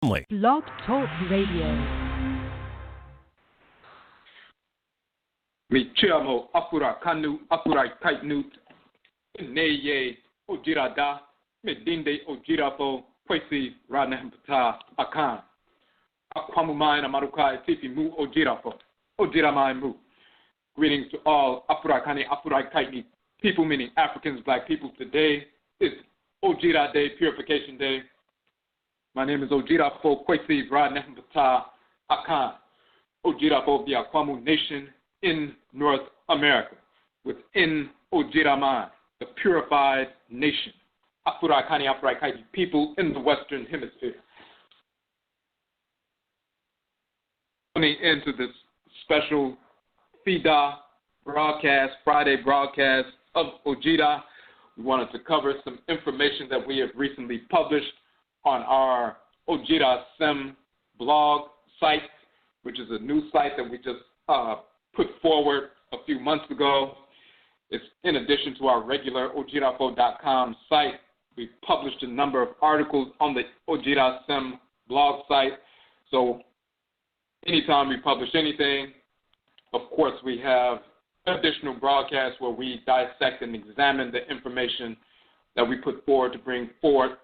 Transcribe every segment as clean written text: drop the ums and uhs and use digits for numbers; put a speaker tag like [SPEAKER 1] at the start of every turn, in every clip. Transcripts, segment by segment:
[SPEAKER 1] Blog Talk Radio.
[SPEAKER 2] Mi chiamo Afuraitkaitnit, Neye Ojirada, Medinde Odwirafo, Kwesi, Nehem, Ptah, Akhan. Akwamuman, Amaruka, Atifi, Mu, Odwiraman, Mu. Greetings to all Afuraitkaitnit people, meaning Africans, black people. Today is Odwira Day, Purification Day. My name is Odwirafo, Kwesi, Nehem, Ptah, Akhan. Odwirafo of the Akwamu Nation in North America, within Odwiraman, the purified nation. Afuraitkaitnit people in the Western Hemisphere. Coming into this special FIDA broadcast, Friday broadcast of Odwira, we wanted to cover some information that we have recently published on our ODWIRASEM blog site, which is a new site that we just put forward a few months ago. It's in addition to our regular Odwirafo.com site. We published a number of articles on the ODWIRASEM blog site. So anytime we publish anything, of course, we have additional broadcasts where we dissect and examine the information that we put forward to bring forth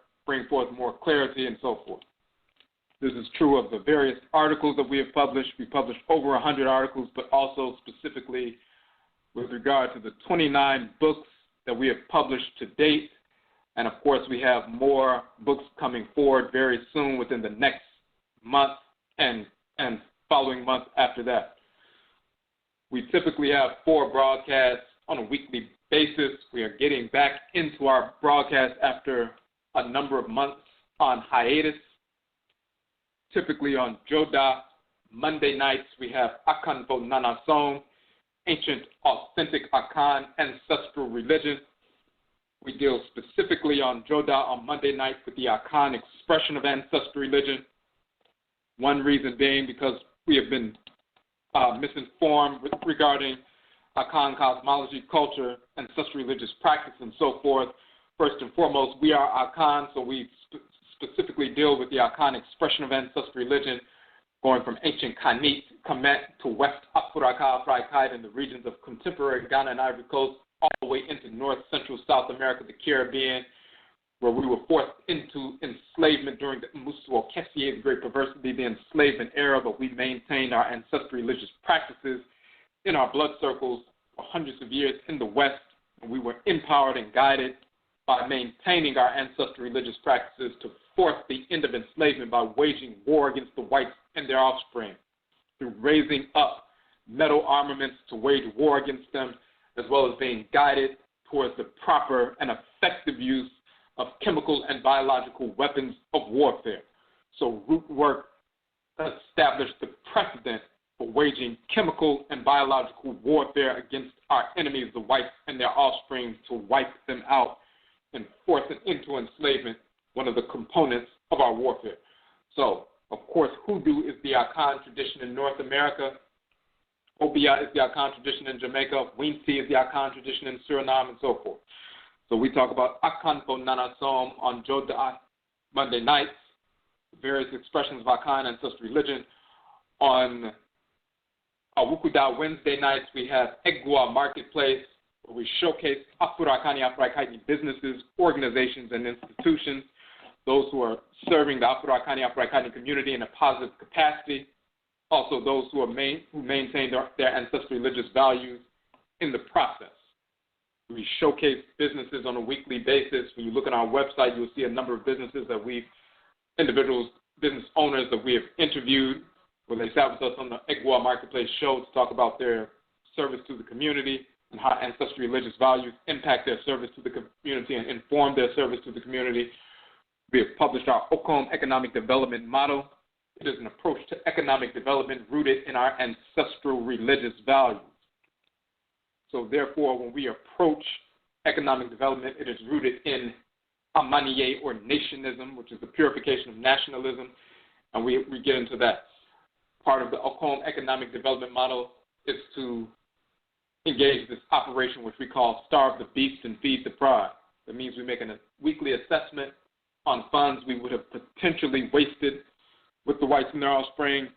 [SPEAKER 2] more clarity and so forth. This is true of the various articles that we have published. We published over 100 articles, but also specifically with regard to the 29 books that we have published to date. And, of course, we have more books coming forward very soon within the next month and following month after that. We typically have 4 broadcasts on a weekly basis. We are getting back into our broadcast after a number of months on hiatus. Typically on Joda, Monday nights, we have Akhan Nanasom, ancient, authentic Akhan, ancestral religion. We deal specifically on Joda on Monday night with the Akhan expression of ancestral religion. One reason being because we have been misinformed regarding Akhan cosmology, culture, ancestral religious practice, and so forth. First and foremost, we are Akhan, so we specifically deal with the Akhan expression of ancestral religion, going from ancient Khanit, Kemet, to West Afuraitkaitnit in the regions of contemporary Ghana and Ivory Coast, all the way into North Central South America, the Caribbean, where we were forced into enslavement during the Musu Kwesi, the Great Perversity, the enslavement era, but we maintained our ancestral religious practices in our blood circles for hundreds of years in the West, and we were empowered and guided by maintaining our ancestral religious practices to force the end of enslavement by waging war against the whites and their offspring, through raising up metal armaments to wage war against them, as well as being guided towards the proper and effective use of chemical and biological weapons of warfare. So root work established the precedent for waging chemical and biological warfare against our enemies, the whites and their offspring, to wipe them out and force it into enslavement, one of the components of our warfare. So, of course, Hoodoo is the Akhan tradition in North America. Obia is the Akhan tradition in Jamaica. Winti is the Akhan tradition in Suriname, and so forth. So we talk about Akhan Nanasom on Joda Monday nights, various expressions of Akhan ancestral religion. On Awukuda Wednesday nights, we have Egwa Marketplace, where we showcase Afuraitkaitnit businesses, organizations, and institutions, those who are serving the Afuraitkaitnit community in a positive capacity, also those who maintain their ancestral religious values in the process. We showcase businesses on a weekly basis. When you look at our website, you'll see a number of businesses that business owners that we have interviewed, where they sat with us on the Egwa Marketplace show to talk about their service to the community and how ancestral religious values impact their service to the community and inform their service to the community. We have published our Obosom economic development model. It is an approach to economic development rooted in our ancestral religious values. So therefore, when we approach economic development, it is rooted in Amaniye, or nationism, which is the purification of nationalism, and we get into that. Part of the Obosom economic development model is to engage this operation, which we call Starve the Beast and Feed the Pride. That means we make a weekly assessment on funds we would have potentially wasted with the whites and their offspring,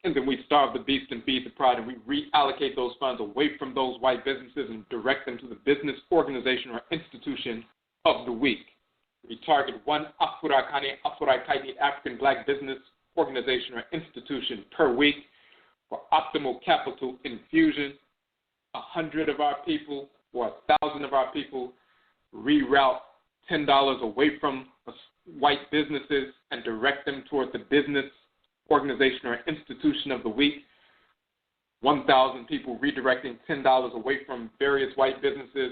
[SPEAKER 2] and then we starve the beast and feed the pride, and we reallocate those funds away from those white businesses and direct them to the business, organization, or institution of the week. We target one Afuraitkaitnit African black business, organization, or institution per week for optimal capital infusion. 100 of our people or 1,000 of our people reroute $10 away from white businesses and direct them toward the business, organization, or institution of the week. 1,000 people redirecting $10 away from various white businesses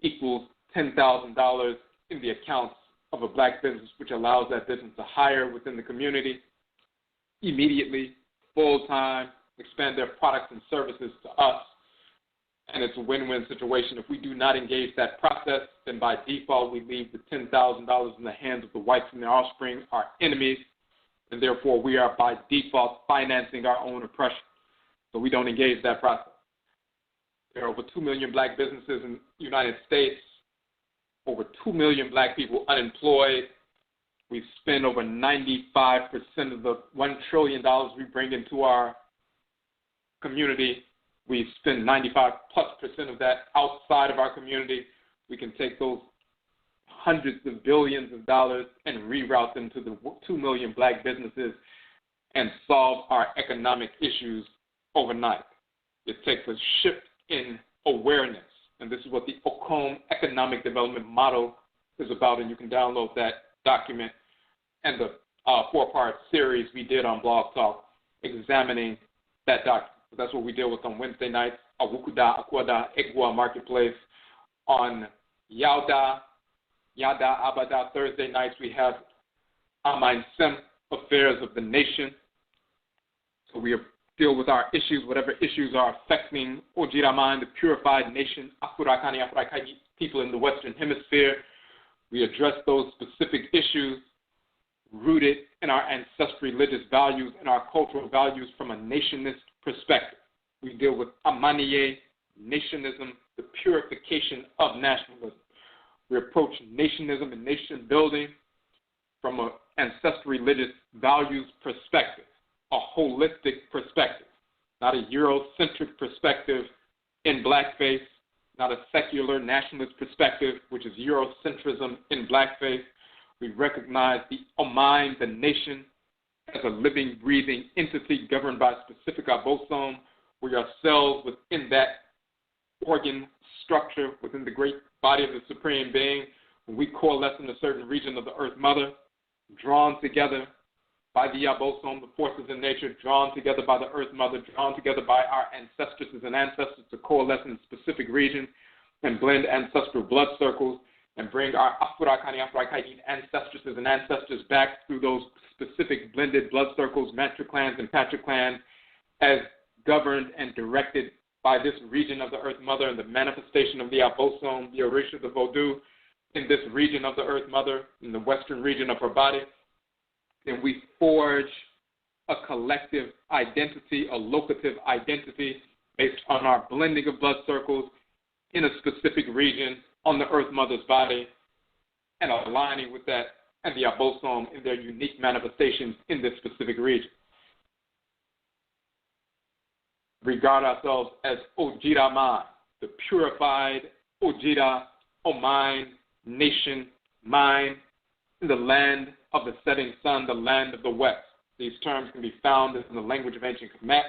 [SPEAKER 2] equals $10,000 in the accounts of a black business, which allows that business to hire within the community immediately, full-time, expand their products and services to us. And it's a win-win situation. If we do not engage that process, then by default we leave the $10,000 in the hands of the whites and their offspring, our enemies, and therefore we are by default financing our own oppression. So we don't engage that process. There are over 2 million black businesses in the United States, over 2 million black people unemployed. We spend over 95% of the $1 trillion we bring into our community. We spend 95+% of that outside of our community. We can take those hundreds of billions of dollars and reroute them to the 2 million black businesses and solve our economic issues overnight. It takes a shift in awareness, and this is what the Akhan economic development model is about, and you can download that document and the 4-part series we did on Blog Talk examining that document. So that's what we deal with on Wednesday nights, Awukuda, Akwada, Egwa Marketplace. On Yada, Abada, Thursday nights, we have Amentet, Affairs of the Nation. So we deal with our issues, whatever issues are affecting Odwiraman, the purified nation, Afuraitkaitnit people in the Western Hemisphere. We address those specific issues rooted in our ancestral religious values and our cultural values from a nationist perspective. We deal with Amaniye, nationism, the purification of nationalism. We approach nationism and nation building from an ancestral religious values perspective, a holistic perspective, not a Eurocentric perspective in blackface, not a secular nationalist perspective, which is Eurocentrism in blackface. We recognize the Oman, the nation, as a living, breathing entity governed by a specific Obosom. We are cells within that organ structure, within the great body of the Supreme Being. When we coalesce in a certain region of the Earth Mother, drawn together by the Obosom, the forces in nature, drawn together by the Earth Mother, drawn together by our ancestresses and ancestors to coalesce in a specific region and blend ancestral blood circles and bring our Afuraitkaitnit ancestresses and ancestors back through those specific blended blood circles, matriclans and patriclans, as governed and directed by this region of the Earth Mother and the manifestation of the Obosom, the Orisha, the Vodou, in this region of the Earth Mother, in the western region of her body. Then we forge a collective identity, a locative identity based on our blending of blood circles in a specific region on the Earth Mother's body and aligning with that and the Obosom in their unique manifestations in this specific region. Regard ourselves as Odwiraman, the purified Odwiraman nation, mind, in the land of the setting sun, the land of the West. These terms can be found in the language of ancient Kemet.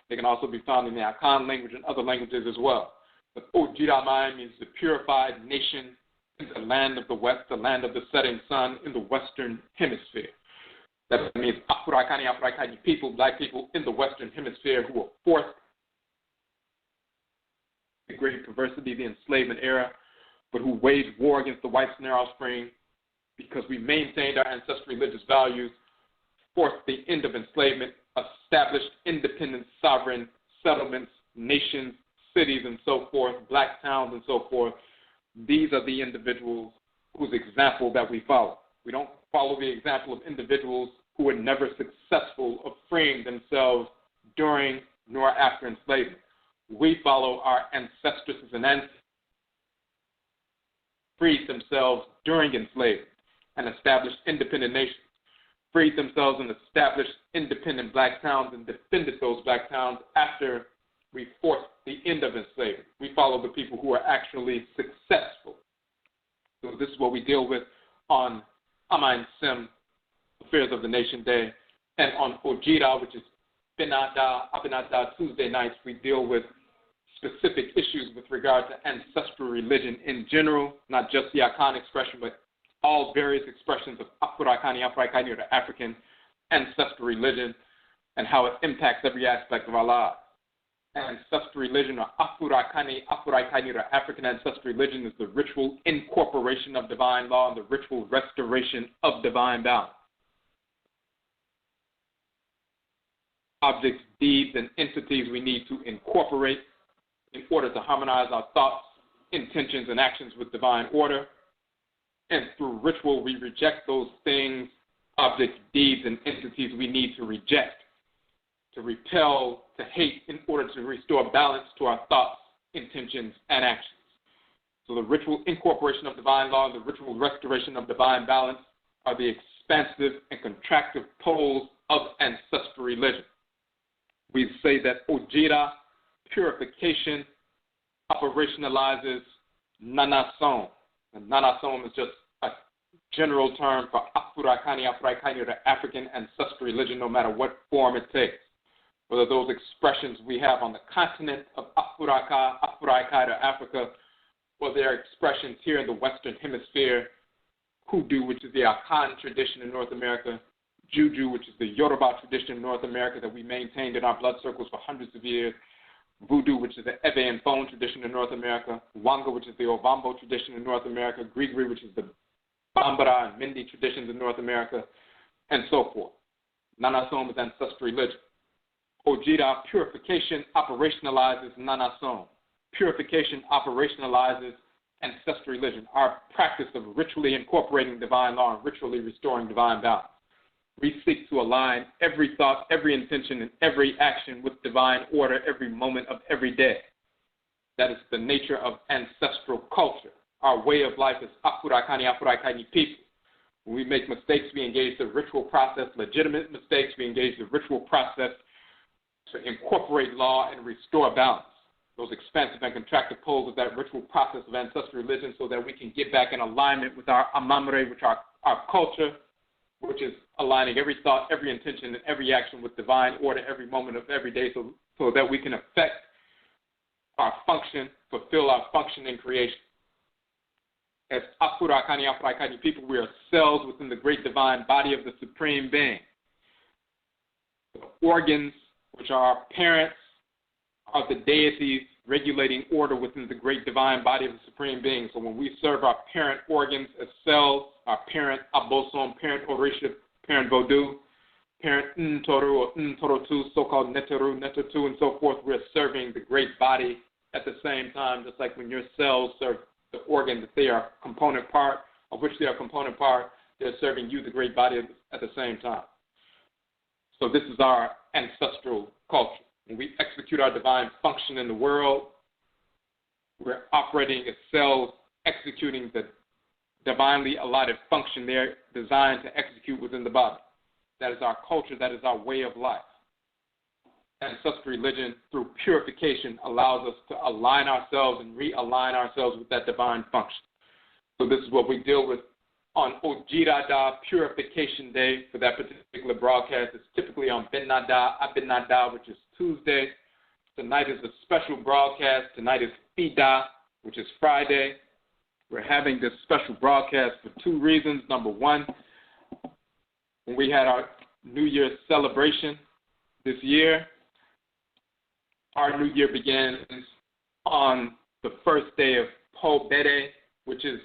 [SPEAKER 2] They can also be found in the Akhan language and other languages as well. But Odwiraman means the purified nation in the land of the West, the land of the setting sun in the Western Hemisphere. That means Afuraitkaitnit people, black people in the Western Hemisphere who were forced the great perversity, the enslavement era, but who waged war against the whites and their offspring because we maintained our ancestral religious values, forced the end of enslavement, established independent sovereign settlements, nations, cities, and so forth, black towns and so forth. These are the individuals whose example that we follow. We don't follow the example of individuals who were never successful of freeing themselves during nor after enslavement. We follow our ancestresses and ancestors freed themselves during enslavement and established independent nations. freed themselves and established independent black towns and defended those black towns after we forced the end of enslavement. We follow the people who are actually successful. So this is what we deal with on Amaruka, Affairs of the Nation Day, and on ODWIRA, which is Abinada Tuesday nights, we deal with specific issues with regard to ancestral religion in general, not just the Akhan expression, but all various expressions of Afuraitkaitnit, or African ancestral religion, and how it impacts every aspect of our lives. Ancestral religion, or Afuraitkaitnit, or African ancestral religion, is the ritual incorporation of divine law and the ritual restoration of divine balance. Objects, deeds, and entities we need to incorporate in order to harmonize our thoughts, intentions, and actions with divine order. And through ritual, we reject those things, objects, deeds, and entities we need to reject, to repel, to hate, in order to restore balance to our thoughts, intentions, and actions. So the ritual incorporation of divine law and the ritual restoration of divine balance are the expansive and contractive poles of ancestral religion. We say that ODWIRA, purification, operationalizes Nanasom. And Nanasom is just a general term for Afuraitkaitnit, or African ancestral religion, no matter what form it takes. Whether those expressions we have on the continent of Afuraitkai, or Africa, or their expressions here in the Western Hemisphere, Hoodoo, which is the Akhan tradition in North America, Juju, which is the Yoruba tradition in North America that we maintained in our blood circles for hundreds of years, Voodoo, which is the Ebe and Phone tradition in North America, Wanga, which is the Ovambo tradition in North America, Grigri, which is the Bambara and Mindi traditions in North America, and so forth. Nanasom is ancestral religion. ODWIRA, purification, operationalizes Nanasom. Purification operationalizes ancestral religion, our practice of ritually incorporating divine law and ritually restoring divine balance. We seek to align every thought, every intention, and every action with divine order every moment of every day. That is the nature of ancestral culture. Our way of life is Afuraitkaitnit people. When we make mistakes, we engage the ritual process. Legitimate mistakes, we engage the ritual process to incorporate law and restore balance. Those expansive and contractive poles of that ritual process of ancestral religion, so that we can get back in alignment with our Amamre, which our culture, which is aligning every thought, every intention, and every action with divine order every moment of every day, so that we can affect our function, fulfill our function in creation. As Afuraitkaitnit people, we are cells within the great divine body of the Supreme Being. The organs, which are our parents, are the deities regulating order within the great divine body of the Supreme Being. So when we serve our parent organs as cells, our parent Obosom, parent Orisha, parent Vodou, parent Ntoru or Ntorotu, so-called Neteru, Netetu, and so forth, we're serving the great body at the same time, just like when your cells serve the organ that they are a component part, of which they are a component part, they're serving you, the great body, at the same time. So this is our ancestral culture. When we execute our divine function in the world, we're operating as cells, executing the divinely allotted function they're designed to execute within the body. That is our culture. That is our way of life. Ancestral religion, through purification, allows us to align ourselves and realign ourselves with that divine function. So this is what we deal with on ODWIRA Purification Day for that particular broadcast. It's typically on Abinada, which is Tuesday. Tonight is a special broadcast. Tonight is Ptah, which is Friday. We're having this special broadcast for two reasons. Number one, when we had our New Year's celebration this year, our New Year begins on the first day of Pobede, which is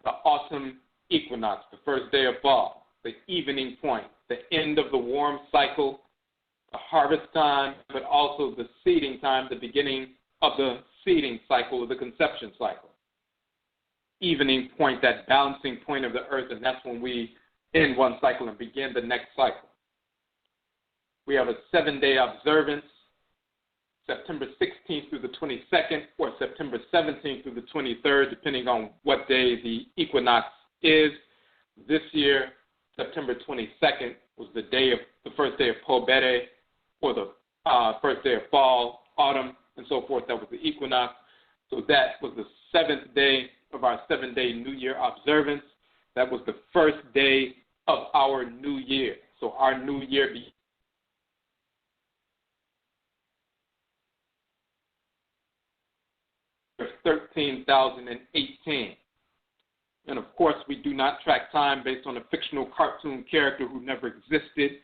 [SPEAKER 2] the autumn equinox, the first day of fall, the evening point, the end of the warm cycle, the harvest time, but also the seeding time, the beginning of the seeding cycle, of the conception cycle. Evening point, that balancing point of the earth, and that's when we end one cycle and begin the next cycle. We have a 7-day observance, September 16th through the 22nd, or September 17th through the 23rd, depending on what day the equinox is. This year, September 22nd was the first day of Pobere, or the first day of fall, autumn, and so forth. That was the equinox. So that was the 7th day of our 7-day New Year observance. That was the first day of our new year. So our new year began 13,018. And of course, we do not track time based on a fictional cartoon character who never existed.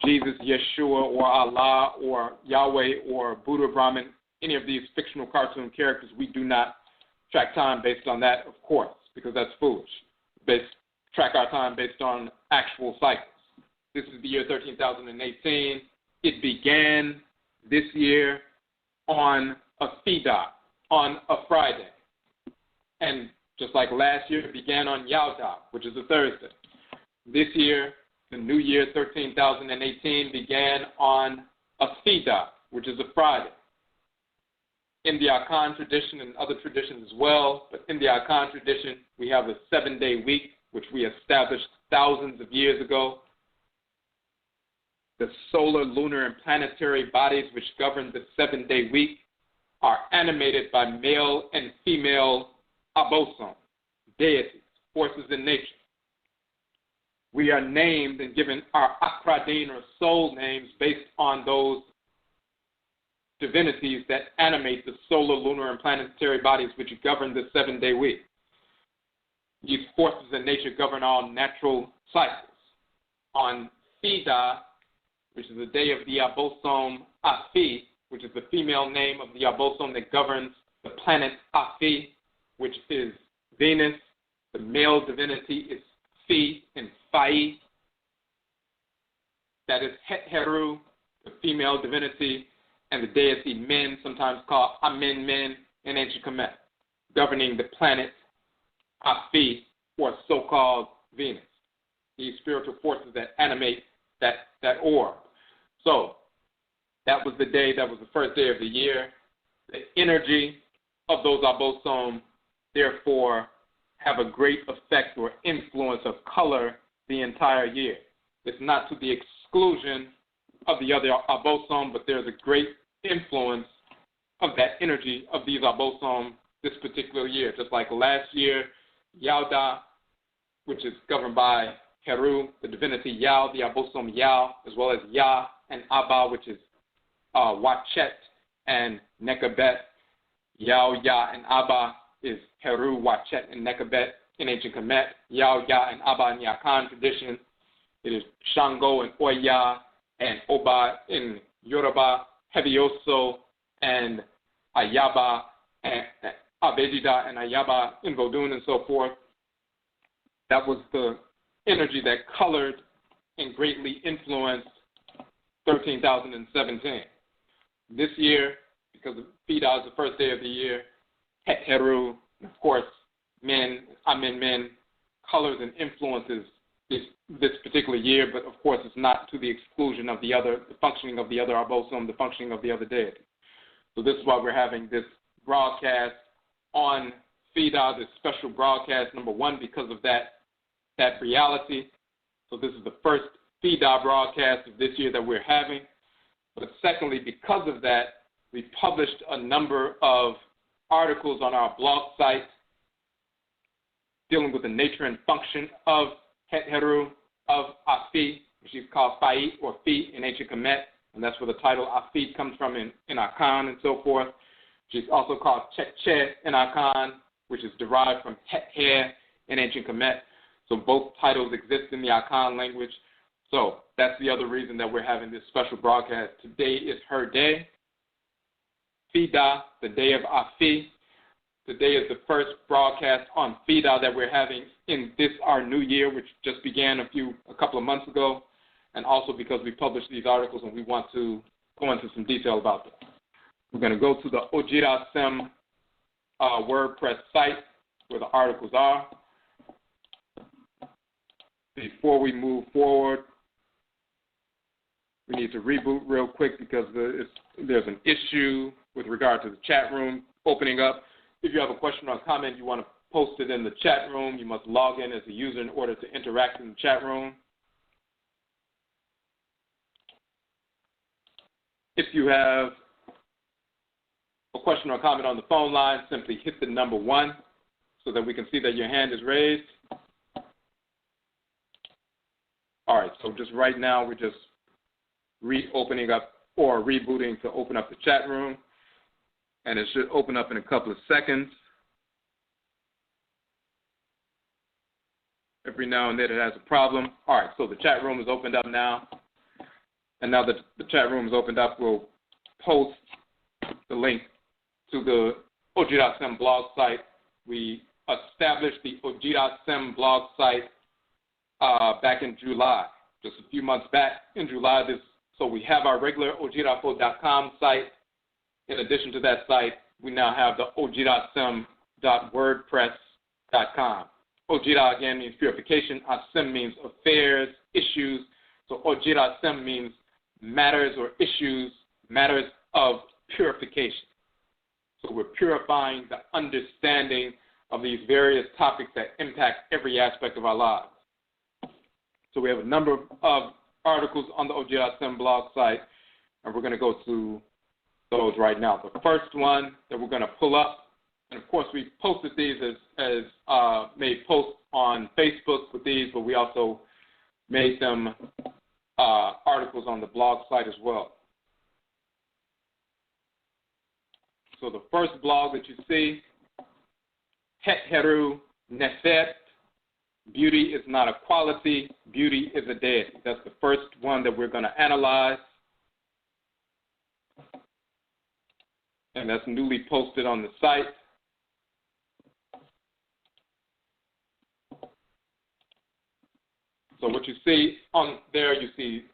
[SPEAKER 2] Jesus, Yeshua, or Allah, or Yahweh, or Buddha, Brahman, any of these fictional cartoon characters, we do not track time based on that, of course, because that's foolish. Track our time based on actual cycles. This is the year 13,018. It began this year on a Ptah, on a Friday. And just like last year, it began on Yaudah, which is a Thursday. This year, the new year 13,018 began on a Ptah, which is a Friday. In the Akhan tradition and other traditions as well, but in the Akhan tradition, we have a 7-day week, which we established thousands of years ago. The solar, lunar, and planetary bodies which govern the 7-day week are animated by male and female Obosom, deities, forces in nature. We are named and given our Akradin or soul names based on those divinities that animate the solar, lunar, and planetary bodies which govern the 7-day week. These forces in nature govern all natural cycles. On Ptah, which is the day of the Obosom Afi, which is the female name of the Obosom that governs the planet Afi, which is Venus. The male divinity is Fi and Fai. That is Het Heru, the female divinity, and the deity Men, sometimes called Amentet in ancient Kemet, governing the planet Afi, or so-called Venus. These spiritual forces that animate that orb. So that was the day, that was the first day of the year. The energy of those Obosom, therefore, have a great effect or influence of color the entire year. It's not to the exclusion of the other Obosom, but there's a great influence of that energy of these Obosom this particular year. Just like last year, Yaudah, which is governed by Heru, the divinity Yao, the Obosom Yao, as well as Ya and Abba, which is Wachet and Nekabet. Yao, Ya, and Abba is Heru, Wachet, and Nekabet in ancient Kemet. Yao, Ya, and Abba in the Akhan tradition. It is Shango and Oya and Oba in Yoruba, Hevioso and Ayaba, and Abejida and Ayaba in Vodun and so forth. That was the energy that colored and greatly influenced 13,017. This year, because Ptah is the first day of the year, Het Heru, of course, Men, Amen Men, colors and influences this particular year, but of course it's not to the exclusion of the functioning of the other Obosom, the functioning of the other deity. So this is why we're having this broadcast on Ptah, this special broadcast, number one, because of that reality. So this is the first Ptah broadcast of this year that we're having. But secondly, because of that, we published a number of articles on our blog site dealing with the nature and function of Het Heru, of Afi, which is called Fai or Fi in ancient Kemet, and that's where the title Afi comes from in Akhan and so forth, which is also called Cheche in Akhan, which is derived from Het Her in ancient Kemet. So both titles exist in the Akhan language. So that's the other reason that we're having this special broadcast. Today is her day, Ptah, the day of Afi. Today is the first broadcast on Ptah that we're having in this, our new year, which just began a couple of months ago, and also because we published these articles and we want to go into some detail about them. We're going to go to the ODWIRASEM WordPress site where the articles are. Before we move forward, we need to reboot real quick because there's an issue with regard to the chat room opening up. If you have a question or a comment, you want to post it in the chat room. You must log in as a user in order to interact in the chat room. If you have a question or comment on the phone line, simply hit the number 1 so that we can see that your hand is raised. All right, so just right now we're just reopening up or rebooting to open up the chat room, and it should open up in a couple of seconds. Every now and then it has a problem. All right, so the chat room is opened up now. And now that the chat room is opened up, we'll post the link to the ODWIRASEM blog site. We established the ODWIRASEM blog site back in July, just a few months back in July. So we have our regular Odwirafo.com site. In addition to that site, we now have the ODWIRASEM.wordpress.com. ODWIRA, again, means purification. Asem means affairs, issues. So ODWIRASEM means matters or issues, matters of purification. So we're purifying the understanding of these various topics that impact every aspect of our lives. So we have a number of articles on the ODWIRASEM blog site, and we're going to go to those right now. The first one that we're going to pull up, and of course we posted these as made posts on Facebook with these, but we also made them articles on the blog site as well. So the first blog that you see, Het Heru Nefert, beauty is not a quality, beauty is a deity. That's the first one that we're going to analyze. And that's newly posted on the site. So what you see on there, you see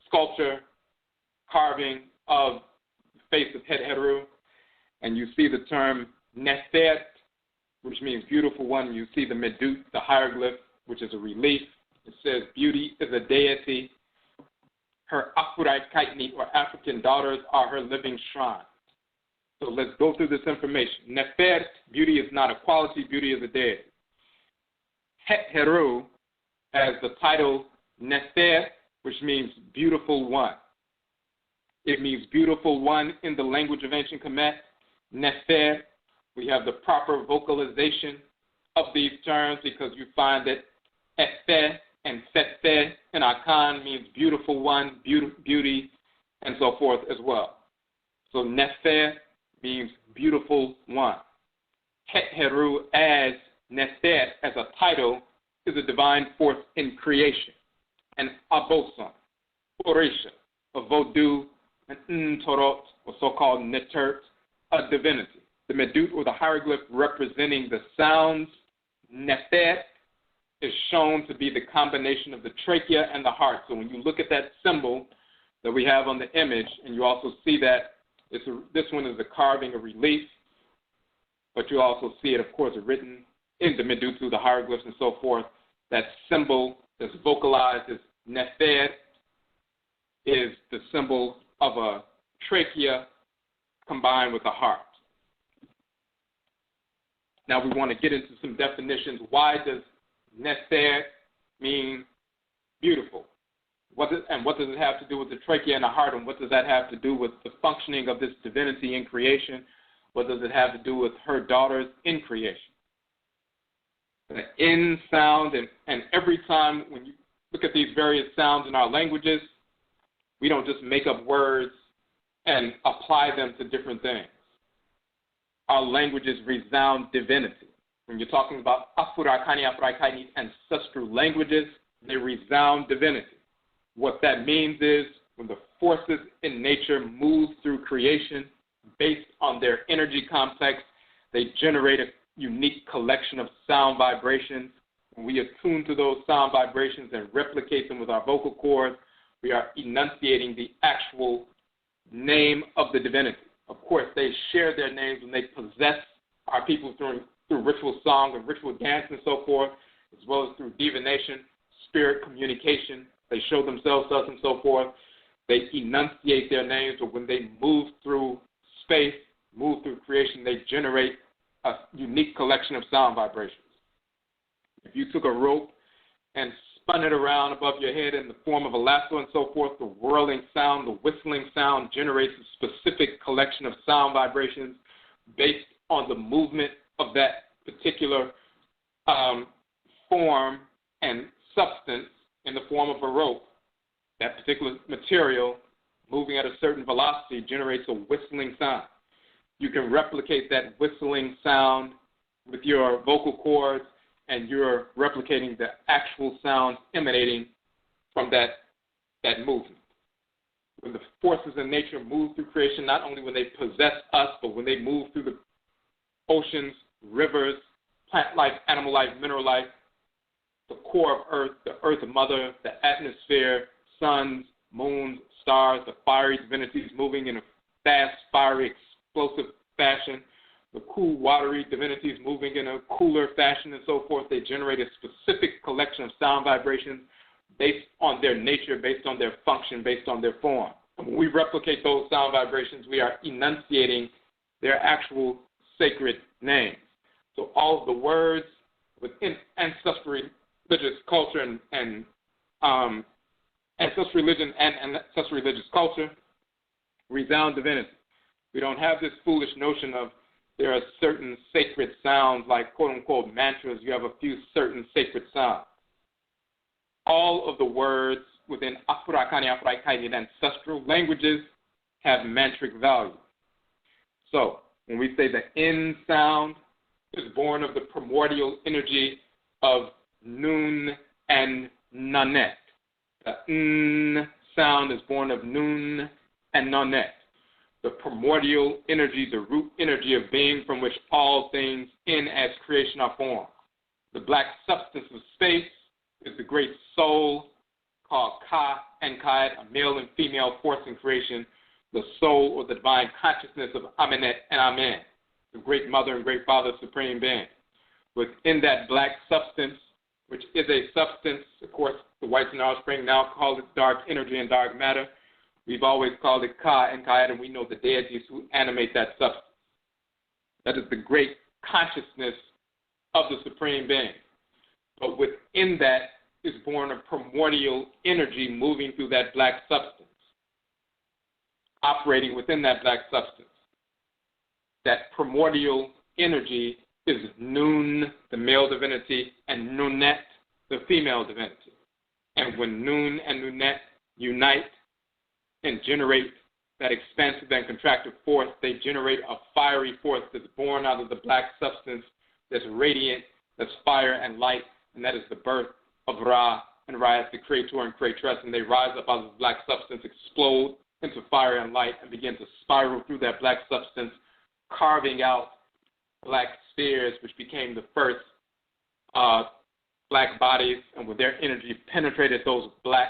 [SPEAKER 2] sculpture, carving of the face of Het Heru, and you see the term Nefert, which means beautiful one. You see the Meduth, the hieroglyph, which is a relief. It says beauty is a deity. Her Afuraitkaitnit, or African daughters, are her living shrine. So let's go through this information. Nefert, beauty is not a quality, beauty is a deity. Het Heru has the title Nefert, which means beautiful one. It means beautiful one in the language of ancient Kemet. Nefert, we have the proper vocalization of these terms because you find that Efe and Fetfe in Akhan means beautiful one, beauty, and so forth as well. So Nefert means beautiful one. Het Heru as Nefert as a title is a divine force in creation, an Obosom, Orisha, a Vodou, an Ntorot, or so-called Netert, a divinity. The Meduth, or the hieroglyph representing the sounds, Nefert, is shown to be the combination of the trachea and the heart. So when you look at that symbol that we have on the image, and you also see that this one is a carving, a relief, but you also see it, of course, written in the Meduth through the hieroglyphs and so forth. That symbol that's vocalized as Nefert is the symbol of a trachea combined with a heart. Now we want to get into some definitions. Why does Nefert mean beautiful? What does it have to do with the trachea and the heart, and what does that have to do with the functioning of this divinity in creation? What does it have to do with her daughters in creation? The in sound, and every time when you look at these various sounds in our languages, we don't just make up words and apply them to different things. Our languages resound divinity. When you're talking about Afuraitkaitnit, ancestral languages, they resound divinity. What that means is when the forces in nature move through creation based on their energy complex, they generate a unique collection of sound vibrations. When we attune to those sound vibrations and replicate them with our vocal cords, we are enunciating the actual name of the divinity. Of course, they share their names when they possess our people through ritual song and ritual dance and so forth, as well as through divination, spirit communication. They show themselves to us and so forth. They enunciate their names, but when they move through space, move through creation, they generate a unique collection of sound vibrations. If you took a rope and spun spun it around above your head in the form of a lasso and so forth. The whirling sound, the whistling sound generates a specific collection of sound vibrations based on the movement of that particular form and substance in the form of a rope. That particular material moving at a certain velocity generates a whistling sound. You can replicate that whistling sound with your vocal cords, and you're replicating the actual sound emanating from that movement. When the forces in nature move through creation, not only when they possess us, but when they move through the oceans, rivers, plant life, animal life, mineral life, the core of Earth, the Earth Mother, the atmosphere, suns, moons, stars, the fiery divinities moving in a fast, fiery, explosive fashion, the cool, watery divinities moving in a cooler fashion and so forth. They generate a specific collection of sound vibrations based on their nature, based on their function, based on their form. And when we replicate those sound vibrations, we are enunciating their actual sacred names. So all of the words within ancestral religious culture and ancestral religion and ancestral religious culture resound divinity. We don't have this foolish notion of there are certain sacred sounds like quote-unquote mantras. You have a few certain sacred sounds. All of the words within Afuraitkaitnit ancestral languages have mantric value. So when we say the N sound is born of the primordial energy of Nun and Nanet. The N sound is born of Nun and Nanet. The primordial energy, the root energy of being from which all things in as creation are formed. The black substance of space is the great soul called Ka and Kayat, a male and female force in creation, the soul or the divine consciousness of Amentet and Amen, the great mother and great father, supreme being. Within that black substance, which is a substance, of course, the whites and offspring now call it dark energy and dark matter. We've always called it Ka and Kayat, and we know the deities who animate that substance. That is the great consciousness of the supreme being. But within that is born a primordial energy moving through that black substance, operating within that black substance. That primordial energy is Nun, the male divinity, and Nunet, the female divinity. And when Nun and Nunet unite and generate that expansive and contractive force, they generate a fiery force that's born out of the black substance, that's radiant, that's fire and light, and that is the birth of Ra and Ra, the creator and creatress, and they rise up out of the black substance, explode into fire and light, and begin to spiral through that black substance, carving out black spheres, which became the first black bodies, and when their energy penetrated those black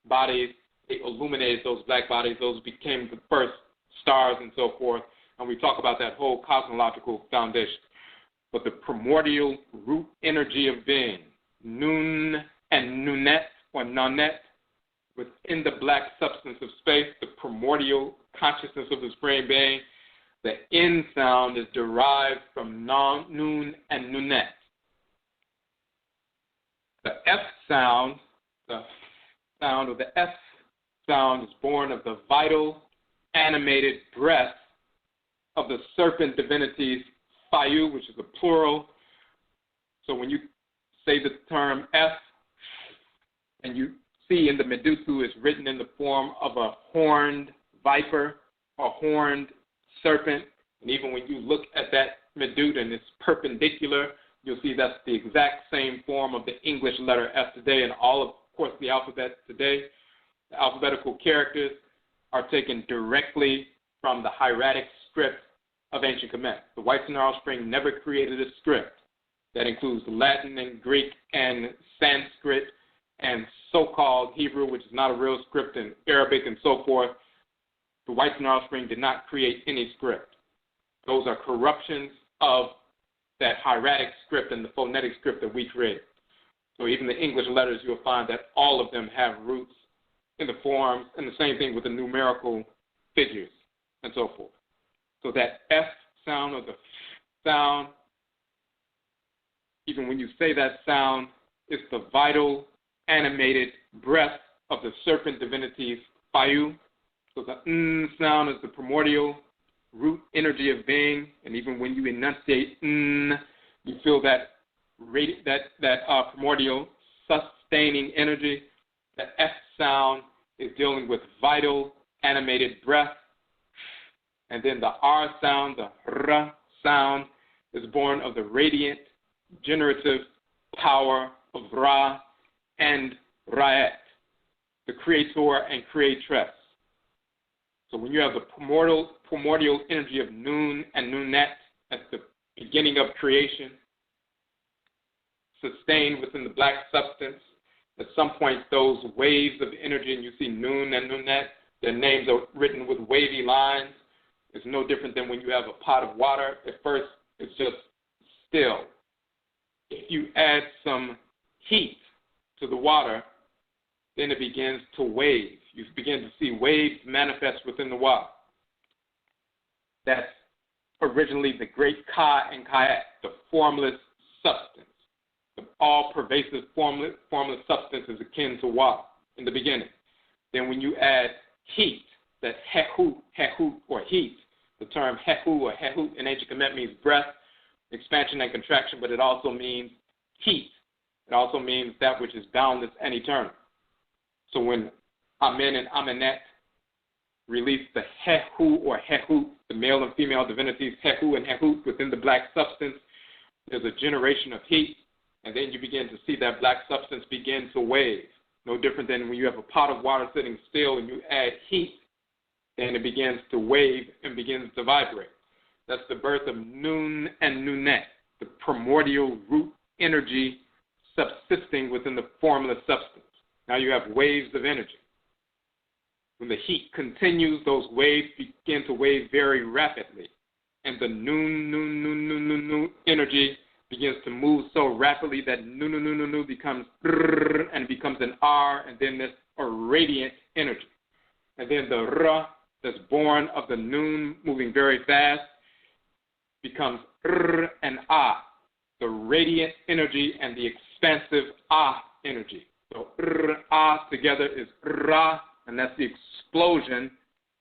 [SPEAKER 2] bodies, they illuminated those black bodies. Those became the first stars and so forth, and we talk about that whole cosmological foundation. But the primordial root energy of being, Nun and Nunet or Nanet, within the black substance of space, the primordial consciousness of the supreme being, the N sound is derived from Nun and Nunet. The F sound, the sound of the F sound is born of the vital, animated breath of the serpent divinities, Fayu, which is a plural. So when you say the term F, and you see in the Medusa is written in the form of a horned viper, a horned serpent, and even when you look at that Medusa and it's perpendicular, you'll see that's the exact same form of the English letter F today, and all of course the alphabet today. The alphabetical characters are taken directly from the hieratic script of ancient Kemet. The whites and their offspring never created a script that includes Latin and Greek and Sanskrit and so-called Hebrew, which is not a real script, and Arabic and so forth. The whites and their offspring did not create any script. Those are corruptions of that hieratic script and the phonetic script that we create. So even the English letters, you'll find that all of them have roots in the forms, and the same thing with the numerical figures and so forth. So that F sound or the sound, even when you say that sound, it's the vital animated breath of the serpent divinities Fayu. So the sound is the primordial root energy of being, and even when you enunciate you feel that primordial sustaining energy. The F sound is dealing with vital animated breath, and then the R sound, the R sound, is born of the radiant generative power of Ra and Ra'et, the creator and creatress. So when you have the primordial energy of Nun and Nunet at the beginning of creation, sustained within the black substance, at some point those waves of energy, and you see Nun and Nunet, their names are written with wavy lines. It's no different than when you have a pot of water. At first, it's just still. If you add some heat to the water, then it begins to wave. You begin to see waves manifest within the water. That's originally the great Ka and Ka'et, the formless substance. The all-pervasive formless substance is akin to water in the beginning. Then when you add heat, that hehut, or heat, the term hehu or hehut in ancient Kemet means breath, expansion and contraction, but it also means heat. It also means that which is boundless and eternal. So when Amen and Amentet release the hehu or hehut, the male and female divinities, hehu and hehut, within the black substance, there's a generation of heat, and then you begin to see that black substance begin to wave. No different than when you have a pot of water sitting still and you add heat, then it begins to wave and begins to vibrate. That's the birth of Nun and Nunet, the primordial root energy subsisting within the formless substance. Now you have waves of energy. When the heat continues, those waves begin to wave very rapidly. And the Nun energy begins to move so rapidly that Nu becomes and becomes an R, and then there's a radiant energy. And then the R that's born of the Nun moving very fast becomes R and Ah, the radiant energy and the expansive Ah energy. So R, Ah together is Ra, and that's the explosion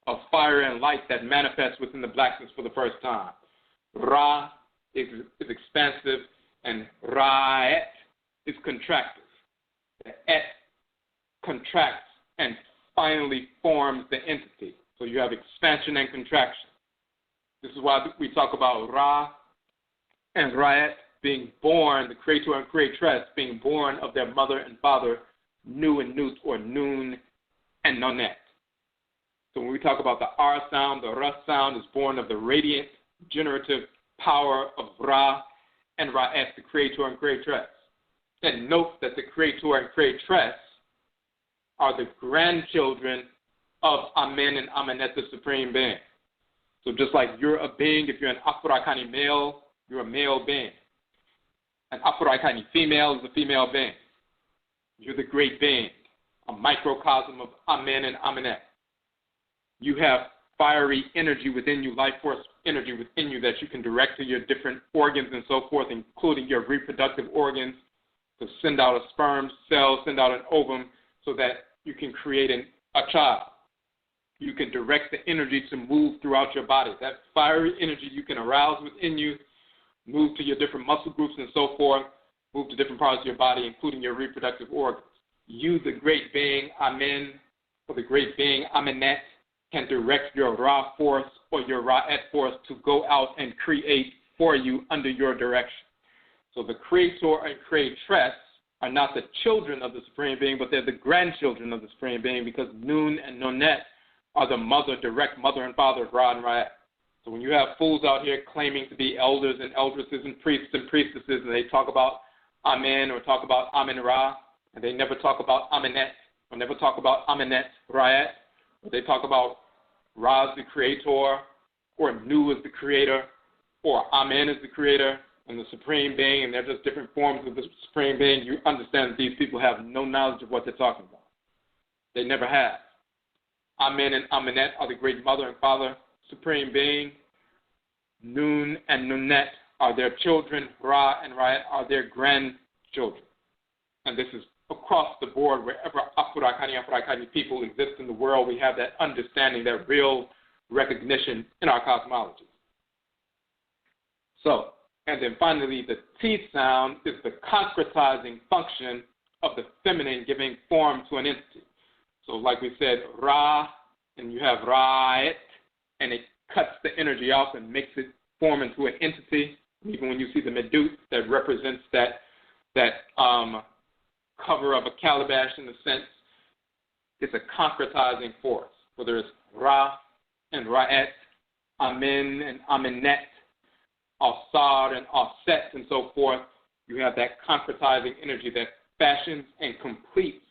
[SPEAKER 2] of fire and light that manifests within the blackness for the first time. Ra is expansive, and Ra'et is contractive. The Et contracts and finally forms the entity. So you have expansion and contraction. This is why we talk about Ra and Ra'et being born, the creator and creatress being born of their mother and father, Nu and Nut, or Nun and Nonet. So when we talk about the R sound, the R sound is born of the radiant generative power of Ra and Ra'et, the creator and creatress. And note that the creator and creatress are the grandchildren of Amen and Amentet, the supreme being. So just like you're a being, if you're an Afuraitkaitnit male, you're a male being. An Afuraitkaitnit female is a female being. You're the great being, a microcosm of Amen and Amentet. You have fiery energy within you, life force energy within you that you can direct to your different organs and so forth, including your reproductive organs, to send out a sperm cell, send out an ovum, so that you can create a child. You can direct the energy to move throughout your body. That fiery energy you can arouse within you, move to your different muscle groups and so forth, move to different parts of your body, including your reproductive organs. You, the great being Amen, or the great being Amentet, can direct your Ra force or your Ra'et force to go out and create for you under your direction. So the creator and creatress are not the children of the Supreme Being, but they're the grandchildren of the Supreme Being, because Nun and Nonet are the direct mother and father of Ra and Ra'et. So when you have fools out here claiming to be elders and eldresses and priests and priestesses, and they talk about Amen or talk about Amen Ra, and they never talk about Amentet or never talk about Amentet Ra'et, or they talk about Ra as the creator, or Nu as the creator, or Amen as the creator, and the Supreme Being, and they're just different forms of the Supreme Being, you understand that these people have no knowledge of what they're talking about. They never have. Amen and Amentet are the great mother and father, Supreme Being. Nun and Nunet are their children. Ra and Ra'et are their grandchildren. And this is across the board, wherever Afuraitkaitnit people exist in the world, we have that understanding, that real recognition in our cosmology. So, and then finally, the T sound is the concretizing function of the feminine giving form to an entity. So like we said, Ra, and you have Ra'et, and it cuts the energy off and makes it form into an entity. Even when you see the Medut, that represents that cover of a calabash in a sense, it's a concretizing force. Whether it's Ra and Ra'et, Amen and Amentet, Asar and Offset and so forth, you have that concretizing energy that fashions and completes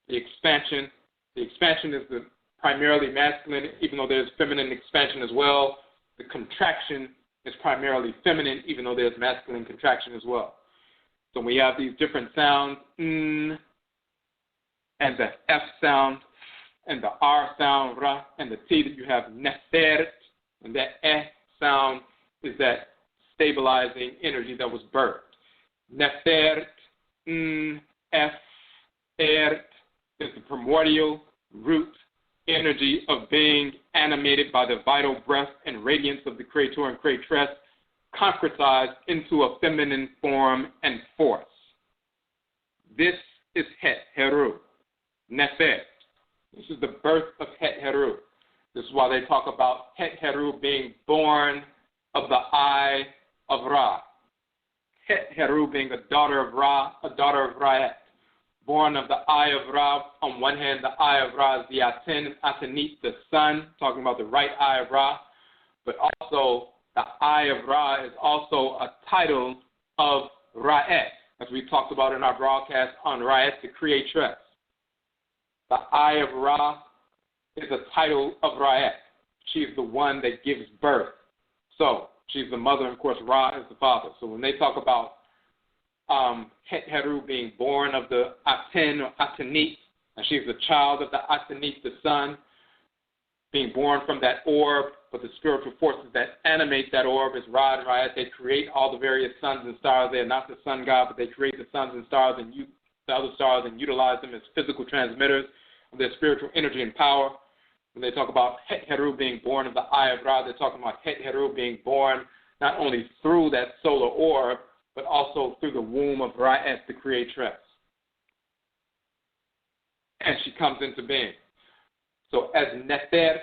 [SPEAKER 2] the expansion. The expansion is the primarily masculine, even though there's feminine expansion as well. The contraction is primarily feminine, even though there's masculine contraction as well. So we have these different sounds, and the F sound, and the R sound, Ra, and the T, that you have Nefert, and that E sound is that stabilizing energy that was birthed. Nefert, F, Ert is the primordial root energy of being animated by the vital breath and radiance of the Creator and Creatress, concretized into a feminine form and force. This is Het Heru Nefert. This is the birth of Het Heru. This is why they talk about Het Heru being born of the eye of Ra. Het Heru being a daughter of Ra, a daughter of Ra'et. Born of the eye of Ra. On one hand, the eye of Ra is the Atenit, the sun, talking about the right eye of Ra. But also, the eye of Ra is also a title of Ra'et, as we talked about in our broadcast on Ra'et, the Creatress. The eye of Ra is a title of Ra'et. She's the one that gives birth. So, she's the mother, and of course, Ra is the father. So when they talk about Het Heru being born of the Aten or Atenit, and she's the child of the Atenit, the sun, being born from that orb, but the spiritual forces that animate that orb is Ra and Ra'et. They create all the various suns and stars. They are not the sun god, but they create the suns and stars and the other stars and utilize them as physical transmitters of their spiritual energy and power. When they talk about Het Heru being born of the eye of Ra, they're talking about Het Heru being born not only through that solar orb, but also through the womb of Ra'et, the Creatress. And she comes into being. So as Nefert,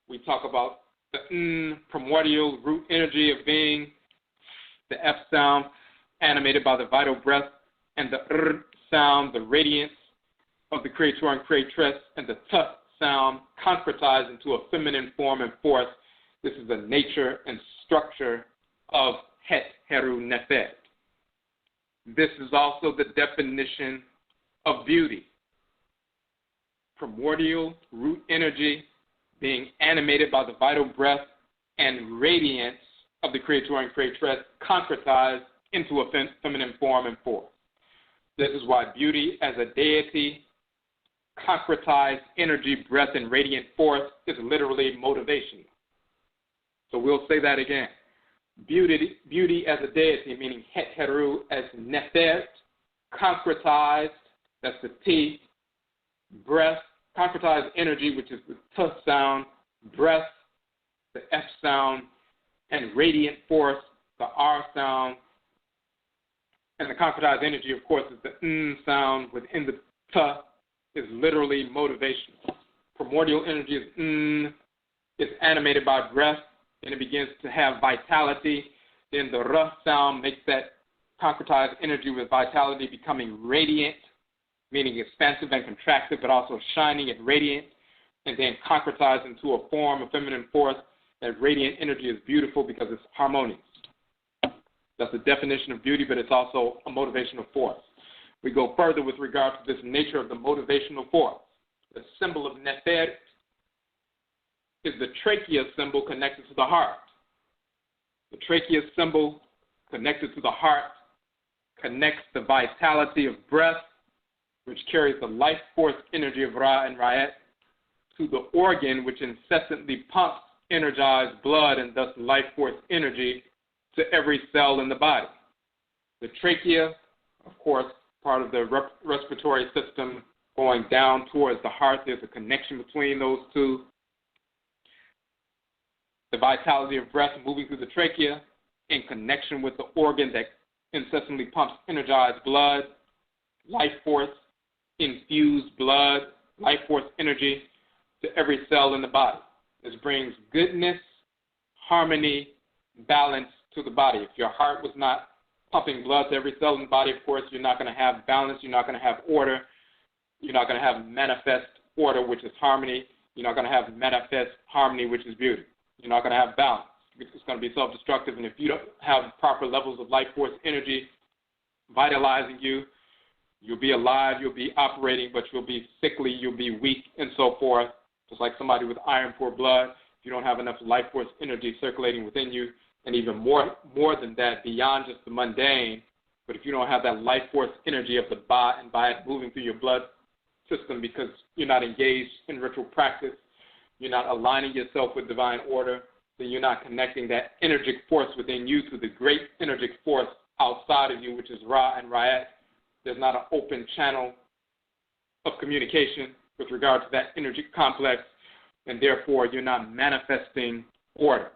[SPEAKER 2] we talk about the primordial root energy of being, the F sound animated by the vital breath, and the sound, the radiance of the Creator and Creatress, and the T sound concretized into a feminine form and force. This is the nature and structure of Het Heru Nefert. This is also the definition of beauty. Primordial root energy being animated by the vital breath and radiance of the Creator and Creatress, concretized into a feminine form and force. This is why beauty as a deity, concretized energy, breath, and radiant force is literally motivation. So we'll say that again. Beauty as a deity, meaning Het Heru as Nefert, concretized, that's the T, breath, concretized energy, which is the T sound, breath, the F sound, and radiant force, the R sound, and the concretized energy, of course, is the N sound within the T, is literally motivation. Primordial energy is N, is animated by breath, and it begins to have vitality. Then the R sound makes that concretized energy with vitality becoming radiant, meaning expansive and contractive, but also shining and radiant, and then concretized into a form of feminine force. That radiant energy is beautiful because it's harmonious. That's the definition of beauty, but it's also a motivational force. We go further with regard to this nature of the motivational force. The symbol of Nefert is the trachea symbol connected to the heart. The trachea symbol connected to the heart connects the vitality of breath, which carries the life force energy of Ra and Ra'et, to the organ which incessantly pumps energized blood and thus life force energy to every cell in the body. The trachea, of course, part of the respiratory system going down towards the heart. There's a connection between those two. The vitality of breath moving through the trachea in connection with the organ that incessantly pumps energized blood, life force, infused blood, life force energy to every cell in the body. This brings goodness, harmony, balance to the body. If your heart was not pumping blood to every cell in the body, of course, you're not going to have balance, you're not going to have order, you're not going to have manifest order, which is harmony, you're not going to have manifest harmony, which is beauty. You're not going to have balance. It's going to be self-destructive, and if you don't have proper levels of life force energy vitalizing you, you'll be alive, you'll be operating, but you'll be sickly, you'll be weak, and so forth. Just like somebody with iron-poor blood, if you don't have enough life force energy circulating within you, and even more than that, beyond just the mundane, but if you don't have that life force energy of the ba and by it moving through your blood system because you're not engaged in ritual practice, you're not aligning yourself with divine order, then you're not connecting that energetic force within you to the great energetic force outside of you, which is Ra and Ra'et. There's not an open channel of communication with regard to that energy complex, and therefore you're not manifesting order.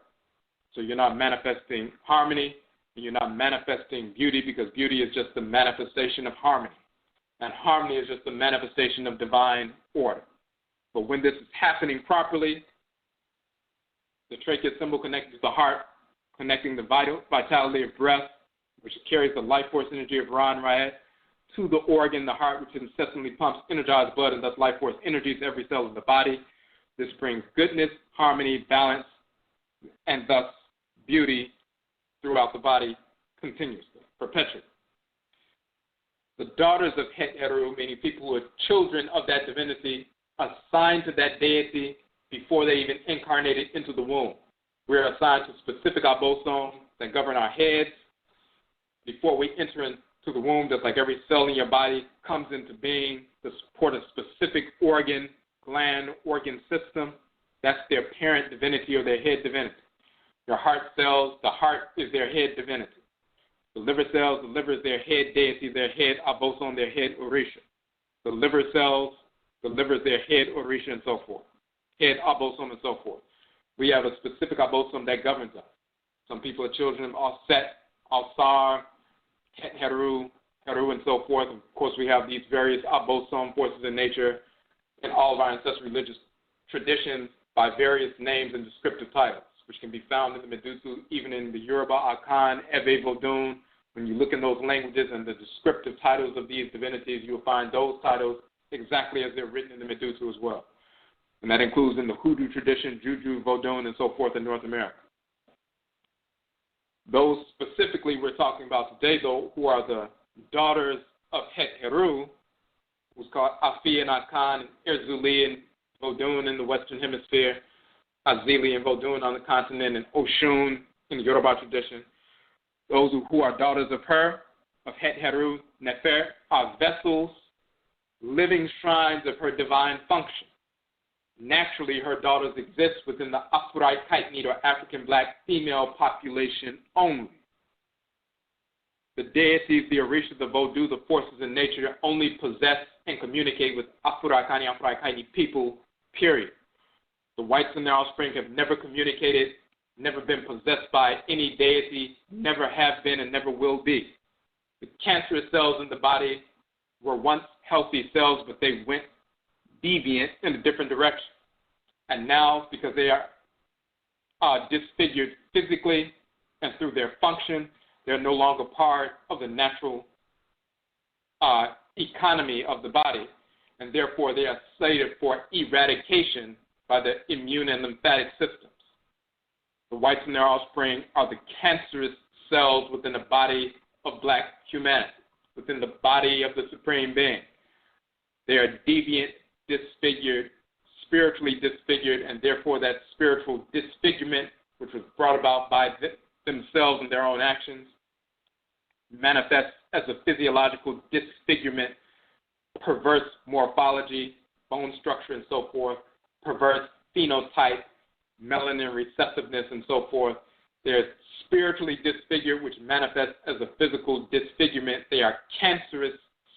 [SPEAKER 2] So you're not manifesting harmony, and you're not manifesting beauty, because beauty is just the manifestation of harmony, and harmony is just the manifestation of divine order. But when this is happening properly, the trachea symbol connected to the heart, connecting the vitality of breath, which carries the life force energy of Ra and Ra'et, to the organ, the heart, which incessantly pumps energized blood and thus life force energy to every cell of the body. This brings goodness, harmony, balance, and thus beauty throughout the body continuously, perpetually. The daughters of Het Heru, meaning people who are children of that divinity, assigned to that deity before they even incarnated into the womb. We're assigned to specific Obosom that govern our heads before we enter into the womb, just like every cell in your body comes into being to support a specific organ, gland, organ system. That's their parent divinity or their head divinity. Your heart cells, the heart is their head divinity. The liver cells, the liver is their head deity, their head Obosom, their head Orisha. The liver cells, the liver is their head Orisha, and so forth. Head Obosom, and so forth. We have a specific Obosom that governs us. Some people are children of Aset, Alsar, Het Heru, Heru, and so forth. Of course, we have these various Obosom forces in nature in all of our ancestral religious traditions by various names and descriptive titles, which can be found in the Medusa, even in the Yoruba, Akhan, Eve, Vodun. When you look in those languages and the descriptive titles of these divinities, you'll find those titles exactly as they're written in the Medusa as well. And that includes in the Hoodoo tradition, Juju, Vodun, and so forth in North America. Those specifically we're talking about today, though, who are the daughters of Het Heru, who's called Afi and Akhan, Erzuli and Vodun in the Western Hemisphere, Azili and Vodun on the continent, and Oshun in the Yoruba tradition. Those who are daughters of her, of Het Heru Nefert, are vessels, living shrines of her divine function. Naturally, her daughters exist within the Afuraitkaitnit, or African black female population only. The deities, the Orisha, the Vodou, the forces in nature only possess and communicate with Afuraitkaitnit people, period. The whites and their offspring have never communicated, never been possessed by any deity, never have been and never will be. The cancerous cells in the body were once healthy cells, but they went deviant in a different direction. And now, because they are disfigured physically and through their function, they're no longer part of the natural economy of the body, and therefore they are slated for eradication by the immune and lymphatic systems. The whites and their offspring are the cancerous cells within the body of black humanity, within the body of the Supreme Being. They are deviant, disfigured, spiritually disfigured, and therefore that spiritual disfigurement, which was brought about by themselves and their own actions, manifests as a physiological disfigurement, perverse morphology, bone structure, and so forth, perverse phenotype, melanin recessiveness, and so forth. They're spiritually disfigured, which manifests as a physical disfigurement. They are cancerous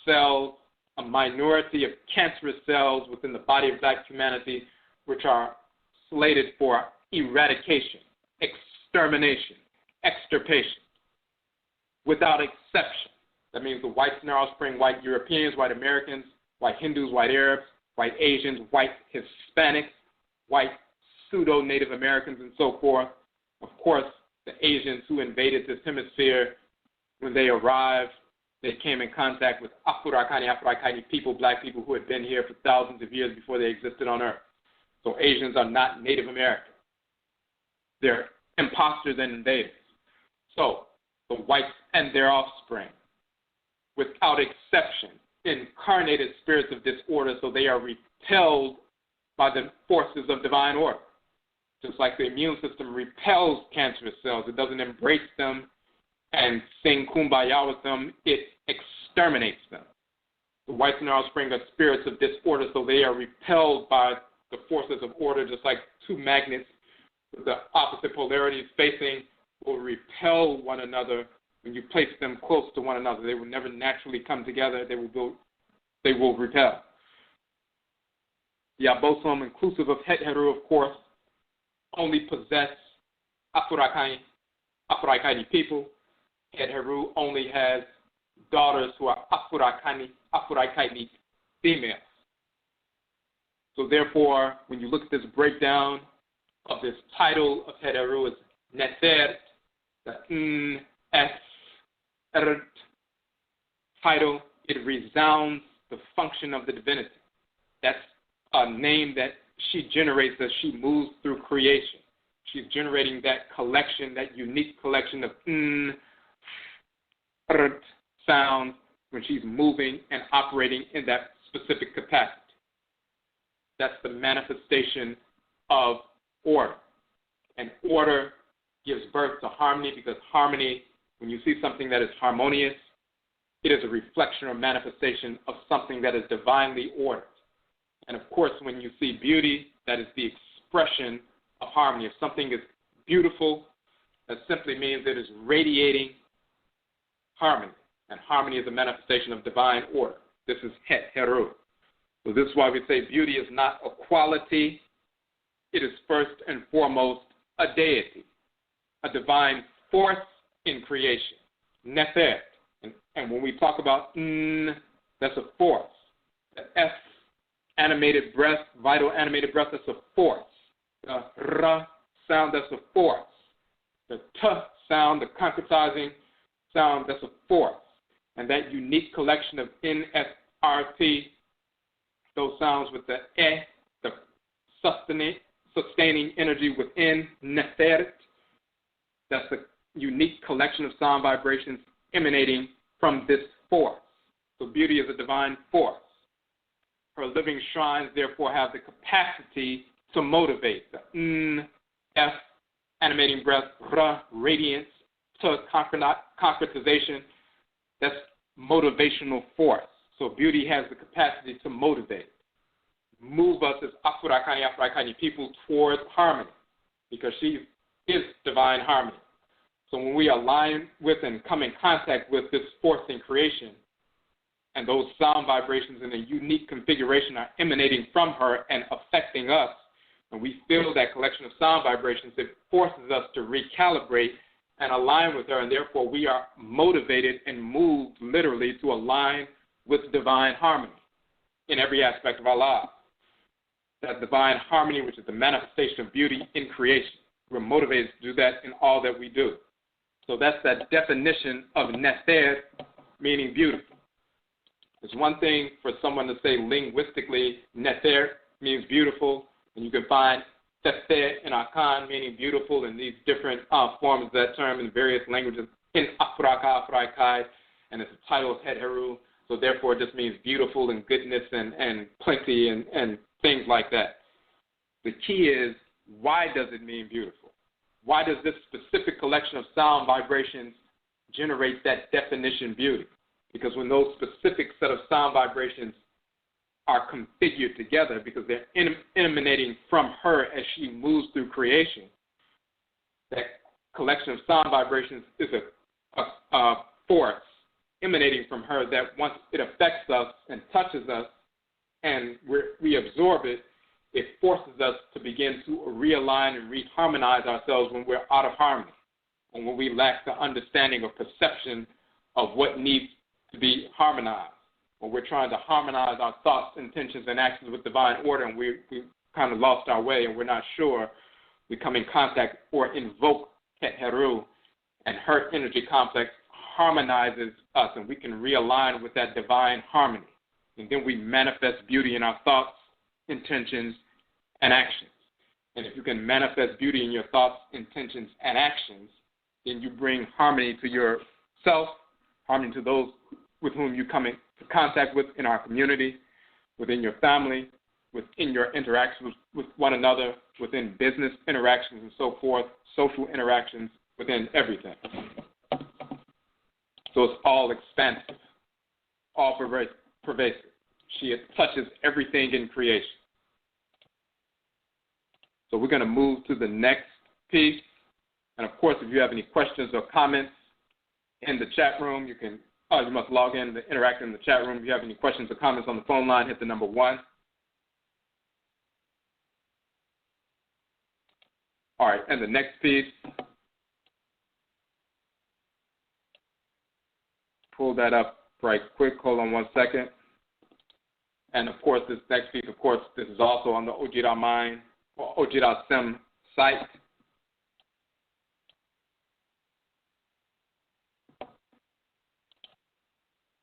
[SPEAKER 2] cells, a minority of cancerous cells within the body of black humanity, which are slated for eradication, extermination, extirpation, without exception. That means the whites and their offspring, white Europeans, white Americans, white Hindus, white Arabs, white Asians, white Hispanics, white pseudo-Native Americans, and so forth. Of course, the Asians who invaded this hemisphere, when they arrived, they came in contact with Afuraitkaitnit people, black people who had been here for thousands of years before they existed on Earth. So Asians are not Native American. They're imposters and invaders. So the whites and their offspring, without exception, incarnated spirits of disorder, so they are repelled by the forces of divine order. Just like the immune system repels cancerous cells, it doesn't embrace them and sing kumbaya with them, it exterminates them. The whites and their offspring are spirits of disorder, so they are repelled by the forces of order, just like two magnets with the opposite polarities facing will repel one another when you place them close to one another. They will never naturally come together. They will repel. The Obosom, inclusive of Het Heru, of course, only possess Afuraitkaitnit people. Het Heru only has daughters who are Afuraitkaitnit females. So therefore, when you look at this breakdown of this title of Het Heru as Nefert, the Nefert title, it resounds the function of the divinity. That's a name that she generates as she moves through creation. She's generating that collection, that unique collection of sounds when she's moving and operating in that specific capacity. That's the manifestation of order. And order gives birth to harmony, because harmony, when you see something that is harmonious, it is a reflection or manifestation of something that is divinely ordered. And of course, when you see beauty, that is the expression of harmony. If something is beautiful, that simply means it is radiating harmony. And harmony is a manifestation of divine order. This is Het Heru. So this is why we say beauty is not a quality. It is first and foremost a deity, a divine force in creation. Nefert. And when we talk about that's a force. The F, animated breath, vital animated breath, that's a force. The R sound, that's a force. The T sound, the concretizing sound, that's a force. And that unique collection of NSRT, those sounds with the E, the sustaining energy within Nefert, that's a unique collection of sound vibrations emanating from this force. So beauty is a divine force. Her living shrines, therefore, have the capacity to motivate. The F, animating breath, R, radiance, T, concretization, that's motivational force. So beauty has the capacity to motivate, move us as Afuraitkaitnit people towards harmony, because she is divine harmony. So when we align with and come in contact with this force in creation, and those sound vibrations in a unique configuration are emanating from her and affecting us, and we feel that collection of sound vibrations, it forces us to recalibrate and align with her, and therefore we are motivated and moved literally to align with divine harmony in every aspect of our lives. That divine harmony, which is the manifestation of beauty in creation. We're motivated to do that in all that we do. So that's that definition of Nefert, meaning beautiful. It's one thing for someone to say linguistically, Nefert means beautiful, and you can find Tefet and Akhan meaning beautiful in these different forms of that term in various languages in Afuraitkai, and it's a title of Het Heru, so therefore it just means beautiful and goodness and plenty and things like that. The key is, why does it mean beautiful? Why does this specific collection of sound vibrations generate that definition beauty? Because when those specific set of sound vibrations are configured together, because they're emanating from her as she moves through creation, that collection of sound vibrations is a force emanating from her that once it affects us and touches us and we absorb it, it forces us to begin to realign and reharmonize ourselves when we're out of harmony and when we lack the understanding or perception of what needs to be harmonized. When we're trying to harmonize our thoughts, intentions, and actions with divine order and we kind of lost our way and we're not sure, we come in contact or invoke Het Heru, and her energy complex harmonizes us and we can realign with that divine harmony. And then we manifest beauty in our thoughts, intentions, and actions. And if you can manifest beauty in your thoughts, intentions, and actions, then you bring harmony to yourself, harmony to those with whom you come into contact with in our community, within your family, within your interactions with one another, within business interactions and so forth, social interactions, within everything. So it's all expansive, all pervasive. She touches everything in creation. So we're going to move to the next piece. And, of course, if you have any questions or comments in the chat room, you must log in to interact in the chat room. If you have any questions or comments on the phone line, hit the number 1. All right, and the next piece, pull that up right quick. Hold on 1 second. And, of course, this next piece, this is also on the Odwiraman or ODWIRASEM site.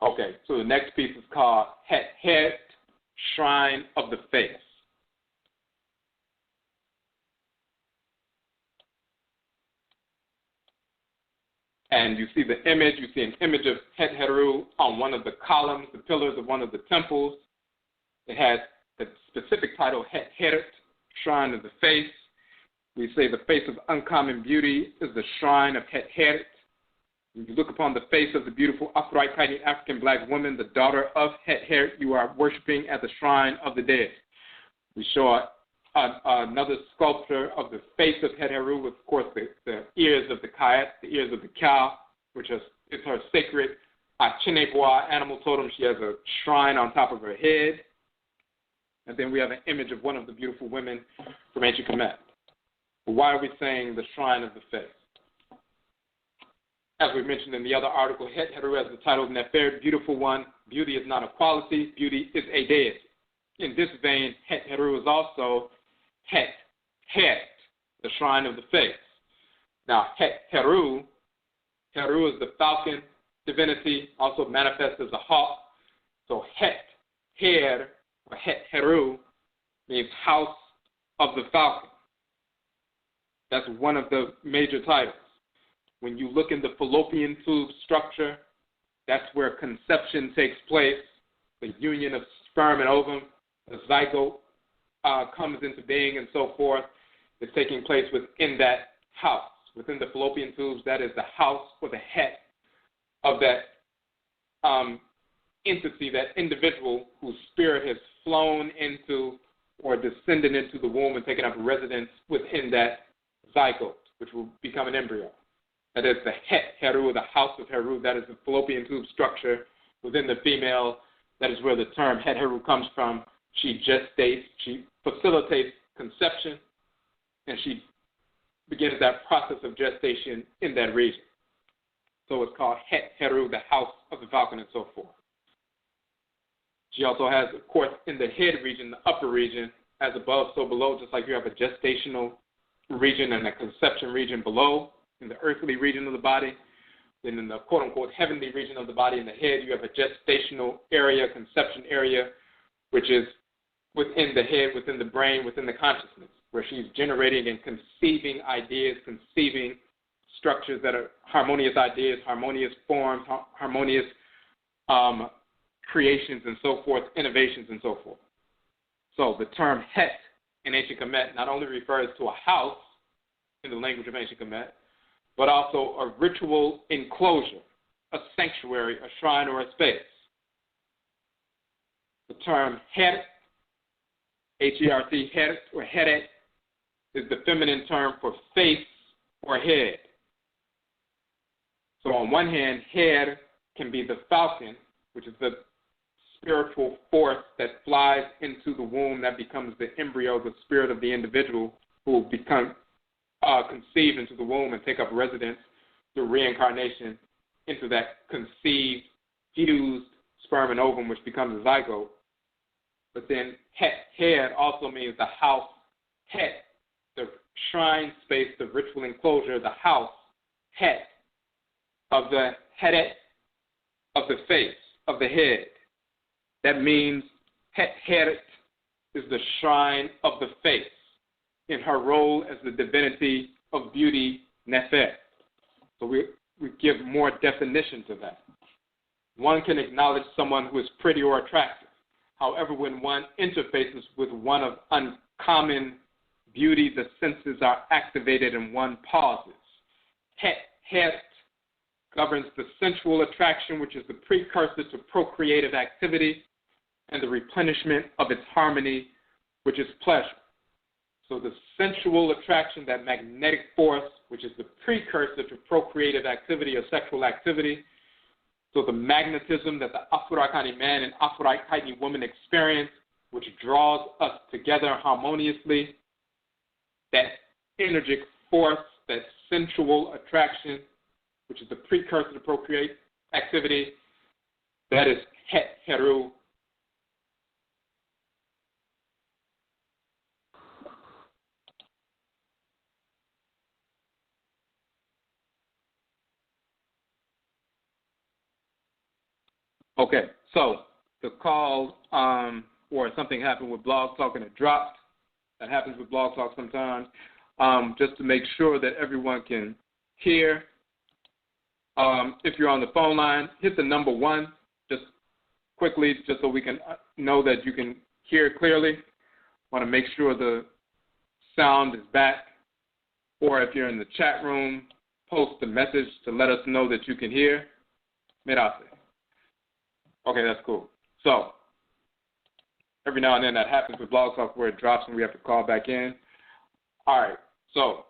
[SPEAKER 2] Okay, so the next piece is called Het Heru, Shrine of the Face. And you see the image, you see an image of Het Heru on one of the columns, the pillars of one of the temples. It has the specific title, Het Heru, Shrine of the Face. We say the face of uncommon beauty is the shrine of Het Heru. When you look upon the face of the beautiful Afuraitkaitnit African black woman, the daughter of Het Heru, you are worshiping at the shrine of the dead. We show another sculpture of the face of Het Heru with, of course, the ears of the Kayat, the ears of the cow, which is her sacred Chinebois animal totem. She has a shrine on top of her head. And then we have an image of one of the beautiful women from ancient Nebt. But why are we saying the shrine of the face? As we mentioned in the other article, Het Heru has the title of Nefert, beautiful one. Beauty is not a quality, beauty is a deity. In this vein, Het Heru is also Het Het, the shrine of the face. Now, Het Heru is the falcon divinity, also manifests as a hawk. So Het Her, or Het Heru, means house of the falcon. That's one of the major titles. When you look in the fallopian tube structure, that's where conception takes place, the union of sperm and ovum, the zygote comes into being and so forth, is taking place within that house. Within the fallopian tubes, that is the house or the het of that entity, that individual whose spirit has flown into or descended into the womb and taken up residence within that zygote, which will become an embryo. That is the Het Heru, the house of Heru. That is the fallopian tube structure within the female. That is where the term Het Heru comes from. She gestates, she facilitates conception, and she begins that process of gestation in that region. So it's called Het Heru, the house of the falcon, and so forth. She also has, of course, in the head region, the upper region, as above, so below, just like you have a gestational region and a conception region below, in the earthly region of the body. Then in the quote-unquote heavenly region of the body, in the head, you have a gestational area, conception area, which is within the head, within the brain, within the consciousness, where she's generating and conceiving ideas, conceiving structures that are harmonious ideas, harmonious forms, harmonious creations and so forth, innovations and so forth. So the term Het in ancient Kemet not only refers to a house in the language of ancient Kemet, but also a ritual enclosure, a sanctuary, a shrine, or a space. The term Het, H-E-R-T, Het, or Het, is the feminine term for face or head. So on one hand, Her can be the falcon, which is the spiritual force that flies into the womb that becomes the embryo, the spirit of the individual who will become conceived into the womb and take up residence through reincarnation into that conceived, fused sperm and ovum, which becomes a zygote. But then Het Head also means the house, Het, the shrine space, the ritual enclosure, the house, Het, of the Hedet, of the face, of the head. That means Het Hert is the shrine of the face in her role as the divinity of beauty, Nefert. So we give more definition to that. One can acknowledge someone who is pretty or attractive. However, when one interfaces with one of uncommon beauty, the senses are activated and one pauses. Het Hert governs the sensual attraction, which is the precursor to procreative activity, and the replenishment of its harmony, which is pleasure. So the sensual attraction, that magnetic force, which is the precursor to procreative activity or sexual activity. So the magnetism that the Afuraitkaitnit man and Afuraitkaitnit woman experience, which draws us together harmoniously, that energetic force, that sensual attraction, which is the precursor to procreate activity, that is Het Heru. Okay, so the call or something happened with Blog Talk and it dropped. That happens with Blog Talk sometimes. Just to make sure that everyone can hear. If you're on the phone line, hit the number 1 just quickly, just so we can know that you can hear clearly. Want to make sure the sound is back. Or if you're in the chat room, post a message to let us know that you can hear. Mirase. Okay, that's cool. So every now and then that happens with Blog Talk where it drops and we have to call back in. All right, so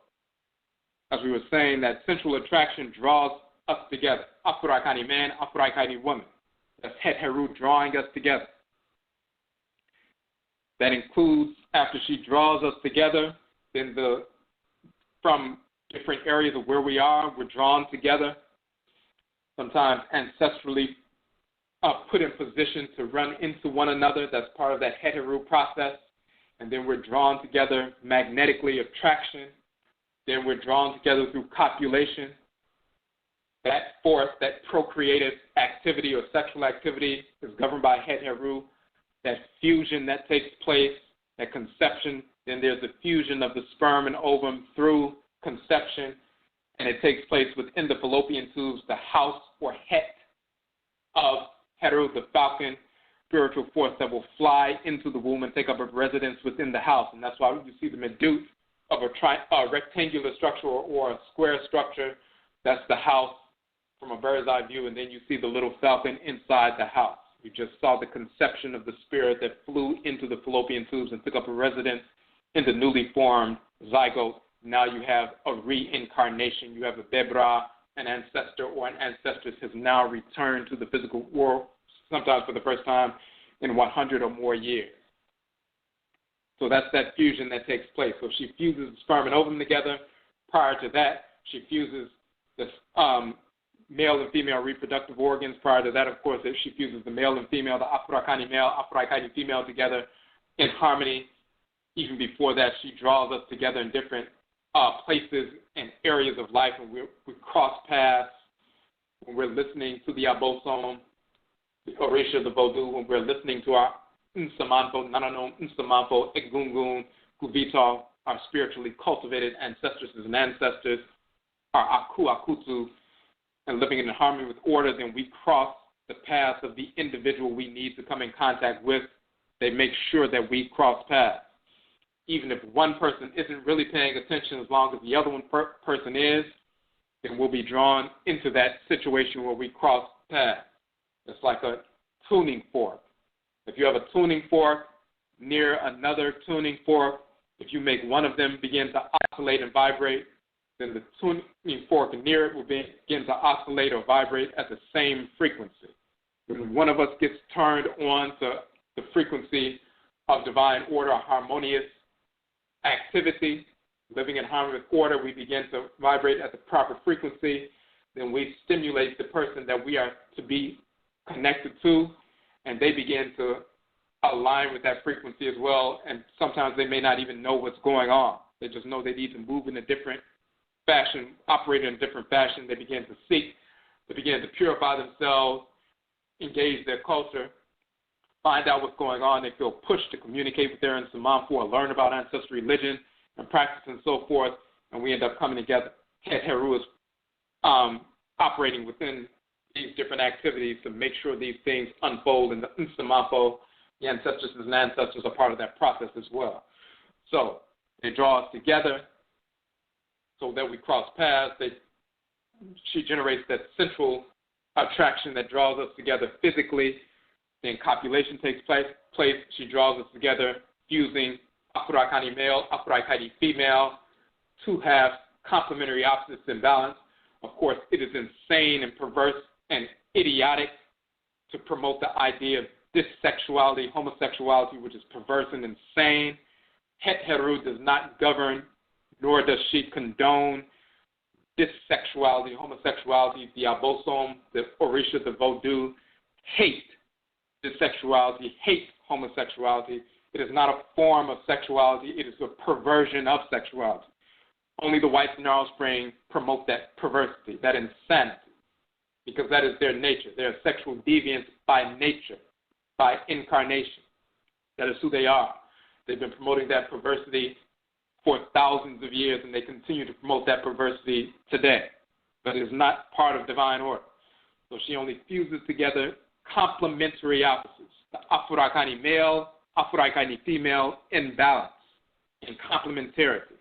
[SPEAKER 2] as we were saying, that sensual attraction draws us together. Afuraitkaitnit man, Afuraitkaitnit woman. That's Het Heru drawing us together. That includes, after she draws us together, then from different areas of where we are, we're drawn together. Sometimes ancestrally put in position to run into one another. That's part of that Het Heru process. And then we're drawn together magnetically, attraction. Then we're drawn together through copulation. That force, that procreative activity or sexual activity is governed by Het Heru. That fusion that takes place, that conception, then there's the fusion of the sperm and ovum through conception, and it takes place within the fallopian tubes, the house or Het of Heru, the falcon, spiritual force that will fly into the womb and take up a residence within the house. And that's why you see the meduth of a rectangular structure or a square structure. That's the house from a bird's eye view, and then you see the little falcon inside the house. You just saw the conception of the spirit that flew into the fallopian tubes and took up a residence in the newly formed zygote. Now you have a reincarnation. You have a Bebra, an ancestor or an ancestress has now returned to the physical world, sometimes for the first time in 100 or more years. So that's that fusion that takes place. So she fuses the sperm and ovum together. Prior to that, she fuses the male and female reproductive organs. Prior to that, of course, she fuses the male and female, the Afuraitkaitnit male, Afuraitkaitnit female together in harmony. Even before that, she draws us together in different places and areas of life, and we cross paths when we're listening to the Obosom, the Orisha, the Vodou, when we're listening to our Nsamanfo, Nananom, Nsamanfo, Egungun, Guvito, our spiritually cultivated ancestresses and ancestors, our Akhuamuman, and living in harmony with order, then we cross the path of the individual we need to come in contact with. They make sure that we cross paths. Even if one person isn't really paying attention, as long as the other person is, then we'll be drawn into that situation where we cross paths. It's like a tuning fork. If you have a tuning fork near another tuning fork, if you make one of them begin to oscillate and vibrate, then the tuning fork near it will begin to oscillate or vibrate at the same frequency. When one of us gets turned on to the frequency of divine order, harmonious activity, living in harmony with order, we begin to vibrate at the proper frequency. Then we stimulate the person that we are to be connected to, and they begin to align with that frequency as well. And sometimes they may not even know what's going on. They just know they need to move in a different fashion, operate in a different fashion. They begin to seek, they begin to purify themselves, engage their culture, find out what's going on. They feel pushed to communicate with their Nsamanfo or learn about ancestral religion and practice and so forth, and we end up coming together. Het Heru is operating within these different activities to make sure these things unfold, and the Nsamanfo, the ancestresses and ancestors, are part of that process as well. So they draw us together so that we cross paths. She generates that central attraction that draws us together physically. Then copulation takes place. She draws us together fusing Afuraitkaitnit male, Afuraitkaitnit female, two halves, complementary opposites in balance. Of course, it is insane and perverse and idiotic to promote the idea of dissexuality, homosexuality, which is perverse and insane. Het Heru does not govern, nor does she condone dissexuality, homosexuality. The Obosom, the Orisha, the Vodou hate dissexuality, hate homosexuality. It is not a form of sexuality. It is a perversion of sexuality. Only the whites in their offspring promote that perversity, that insanity, because that is their nature. They are sexual deviants by nature, by incarnation. That is who they are. They've been promoting that perversity for thousands of years, and they continue to promote that perversity today. But it is not part of divine order. So she only fuses together complementary opposites, the Afuraitkaitnit male, Afuraitkaitnit female, in balance, in complementarity.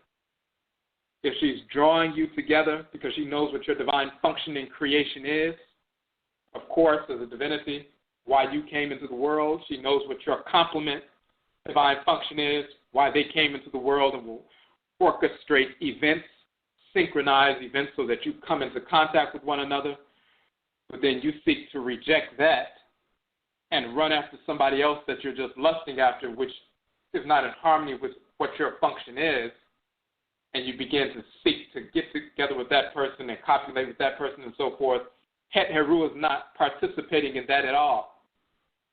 [SPEAKER 2] If she's drawing you together because she knows what your divine function in creation is, of course, as a divinity, why you came into the world, she knows what your complement divine function is, why they came into the world, and will orchestrate events, synchronize events so that you come into contact with one another. But then you seek to reject that and run after somebody else that you're just lusting after, which is not in harmony with what your function is, and you begin to seek to get together with that person and copulate with that person and so forth. Het Heru is not participating in that at all.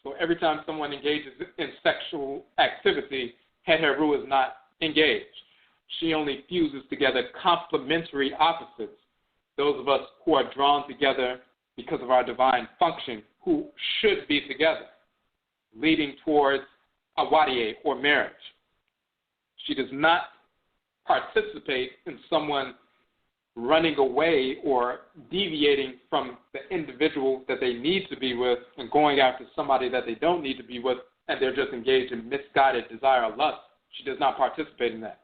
[SPEAKER 2] So every time someone engages in sexual activity, Het Heru is not engaged. She only fuses together complementary opposites, those of us who are drawn together because of our divine function, who should be together, leading towards a wadiye, or marriage. She does not participate in someone running away or deviating from the individual that they need to be with and going after somebody that they don't need to be with, and they're just engaged in misguided desire or lust. She does not participate in that.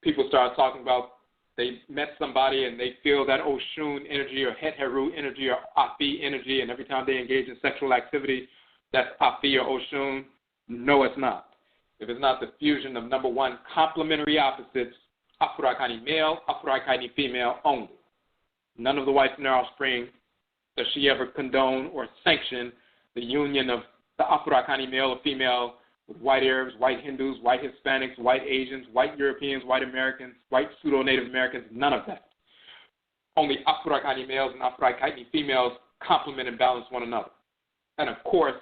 [SPEAKER 2] People start talking about they met somebody and they feel that Oshun energy or Het Heru energy or Afi energy, and every time they engage in sexual activity, that's Afi or Oshun. No, it's not. If it's not the fusion of, number one, complementary opposites, Afuraitkaitnit male, Afuraitkaitnit female only. None of the whites in their offspring does she ever condone or sanction the union of the Afuraitkaitnit male or female with white Arabs, white Hindus, white Hispanics, white Asians, white Europeans, white Americans, white pseudo-Native Americans, none of that. Only Afuraitkaitnit males and Afuraitkaitnit females complement and balance one another. And of course,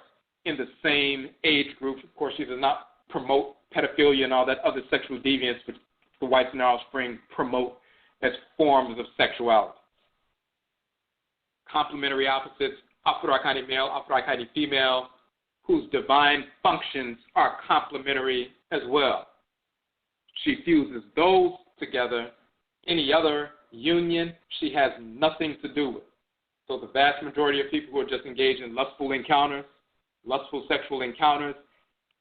[SPEAKER 2] in the same age group, of course, she does not promote pedophilia and all that other sexual deviance which the whites in their offspring promote as forms of sexuality. Complementary opposites, Afuraitkaitnit male, Afuraitkaitnit female, whose divine functions are complementary as well. She fuses those together. Any other union she has nothing to do with. So the vast majority of people who are just engaged in lustful encounters, lustful sexual encounters,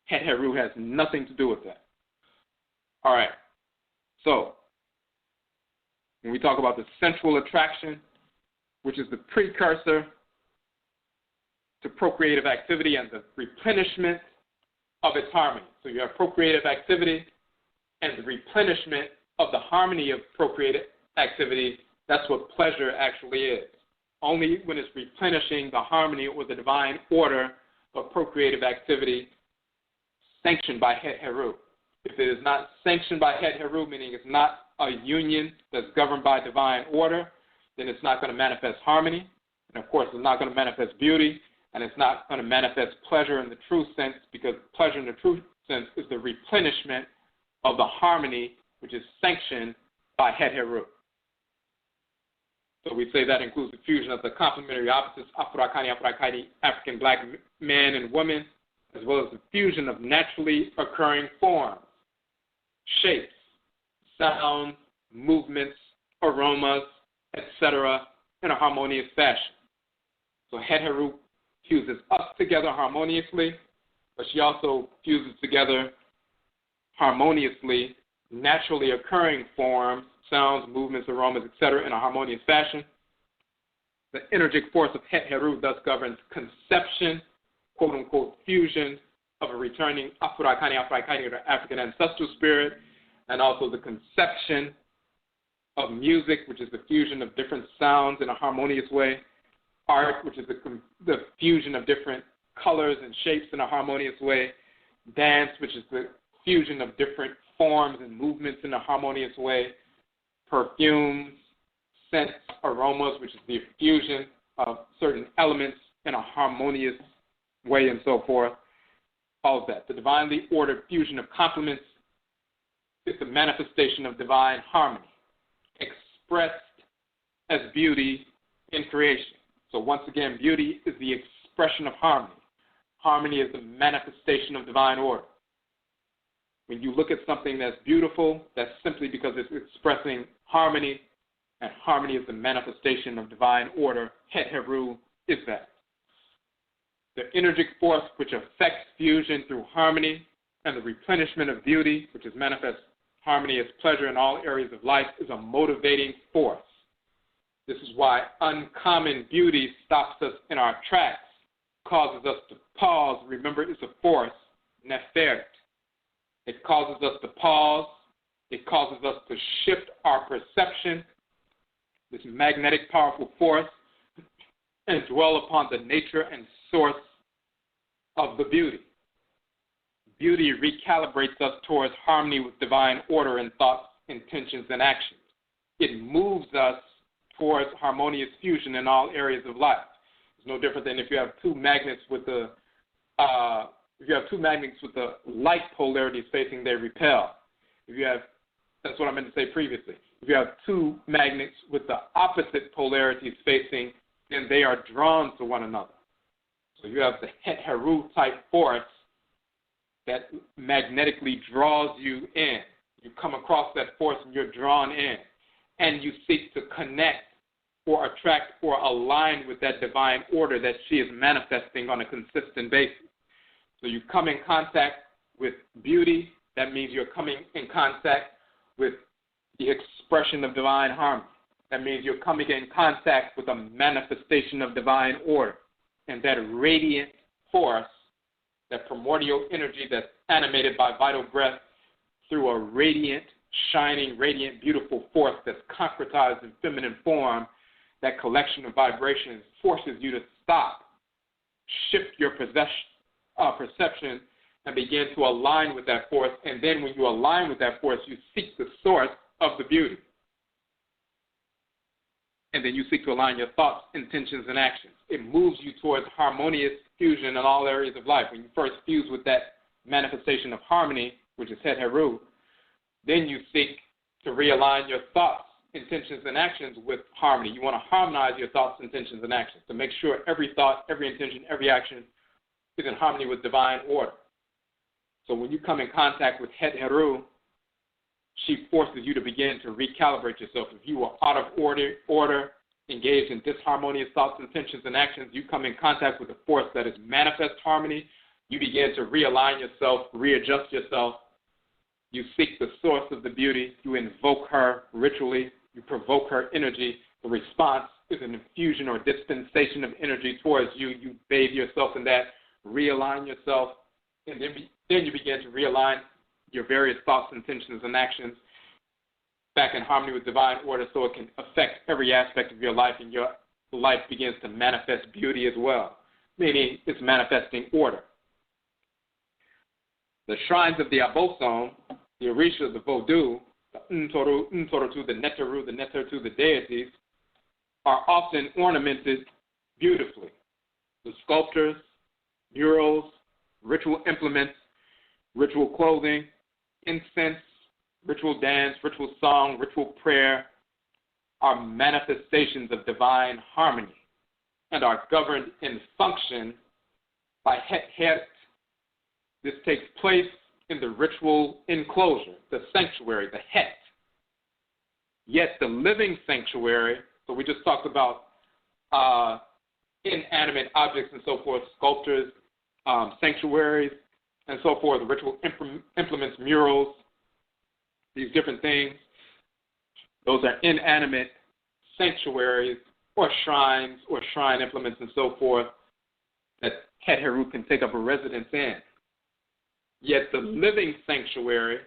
[SPEAKER 2] Het Heru has nothing to do with that. All right. So when we talk about the central attraction, which is the precursor to procreative activity and the replenishment of its harmony. So you have procreative activity and the replenishment of the harmony of procreative activity. That's what pleasure actually is. Only when it's replenishing the harmony or the divine order of procreative activity sanctioned by Het Heru. If it is not sanctioned by Het Heru, meaning it's not a union that's governed by divine order, then it's not going to manifest harmony. And, of course, it's not going to manifest beauty, and it's not going to manifest pleasure in the true sense, because pleasure in the true sense is the replenishment of the harmony which is sanctioned by Het Heru. So we say that includes the fusion of the complementary opposites, Afuraitkaitnit, African black man and woman, as well as the fusion of naturally occurring forms, shapes, sounds, movements, aromas, etc., in a harmonious fashion. So Het Heru fuses us together harmoniously, but she also fuses together harmoniously naturally occurring forms, sounds, movements, aromas, etc., in a harmonious fashion. The energetic force of Het Heru thus governs conception, quote-unquote, fusion of a returning Afuraitkaitnit, or African ancestral spirit, and also the conception of music, which is the fusion of different sounds in a harmonious way, art, which is the fusion of different colors and shapes in a harmonious way, dance, which is the fusion of different forms and movements in a harmonious way, perfumes, scents, aromas, which is the fusion of certain elements in a harmonious way, and so forth. All of that. The divinely ordered fusion of complements is the manifestation of divine harmony, expressed as beauty in creation. So once again, beauty is the expression of harmony. Harmony is the manifestation of divine order. When you look at something that's beautiful, that's simply because it's expressing harmony, and harmony is the manifestation of divine order. Het Heru is that. The energetic force which affects fusion through harmony and the replenishment of beauty, which is manifest harmony as pleasure in all areas of life, is a motivating force. This is why uncommon beauty stops us in our tracks, causes us to pause. Remember, it's a force, Nefert. It causes us to pause. It causes us to shift our perception, this magnetic, powerful force, and dwell upon the nature and source of the beauty. Beauty recalibrates us towards harmony with divine order in thoughts, intentions, and actions. It moves us towards harmonious fusion in all areas of life. It's no different than if you have two magnets with the light polarities facing, they repel. That's what I meant to say previously. If you have two magnets with the opposite polarities facing, then they are drawn to one another. So you have the Het Heru type force that magnetically draws you in. You come across that force and you're drawn in, and you seek to connect or attract or align with that divine order that she is manifesting on a consistent basis. So you come in contact with beauty. That means you're coming in contact with the expression of divine harmony. That means you're coming in contact with a manifestation of divine order. And that radiant force, that primordial energy that's animated by vital breath through a radiant, shining, radiant, beautiful force that's concretized in feminine form, that collection of vibrations forces you to stop, shift your perception, and begin to align with that force. And then when you align with that force, you seek the source of the beauty. And then you seek to align your thoughts, intentions, and actions. It moves you towards harmonious fusion in all areas of life. When you first fuse with that manifestation of harmony, which is Het Heru, then you seek to realign your thoughts, intentions, and actions with harmony. You want to harmonize your thoughts, intentions, and actions to make sure every thought, every intention, every action is in harmony with divine order. So when you come in contact with Het Heru, she forces you to begin to recalibrate yourself. If you are out of order, engaged in disharmonious thoughts, intentions, and actions, you come in contact with a force that is manifest harmony. You begin to realign yourself, readjust yourself. You seek the source of the beauty. You invoke her ritually. You provoke her energy. The response is an infusion or dispensation of energy towards you. You bathe yourself in that, realign yourself, and then you begin to realign your various thoughts, intentions, and actions back in harmony with divine order so it can affect every aspect of your life, and your life begins to manifest beauty as well, meaning it's manifesting order. The shrines of the Obosom, the Orisha, the Vodou, the Ntoru, the Het Heru, the Nefertu, the deities, are often ornamented beautifully. The sculptures, murals, ritual implements, ritual clothing, incense, ritual dance, ritual song, ritual prayer are manifestations of divine harmony and are governed in function by Het HERT. This takes place in the ritual enclosure, the sanctuary, the Het. Yet the living sanctuary, so we just talked about inanimate objects and so forth, sculptures, sanctuaries, and so forth, ritual implements, murals, these different things. Those are inanimate sanctuaries or shrines or shrine implements and so forth that Het Heru can take up a residence in. Yet the living sanctuary,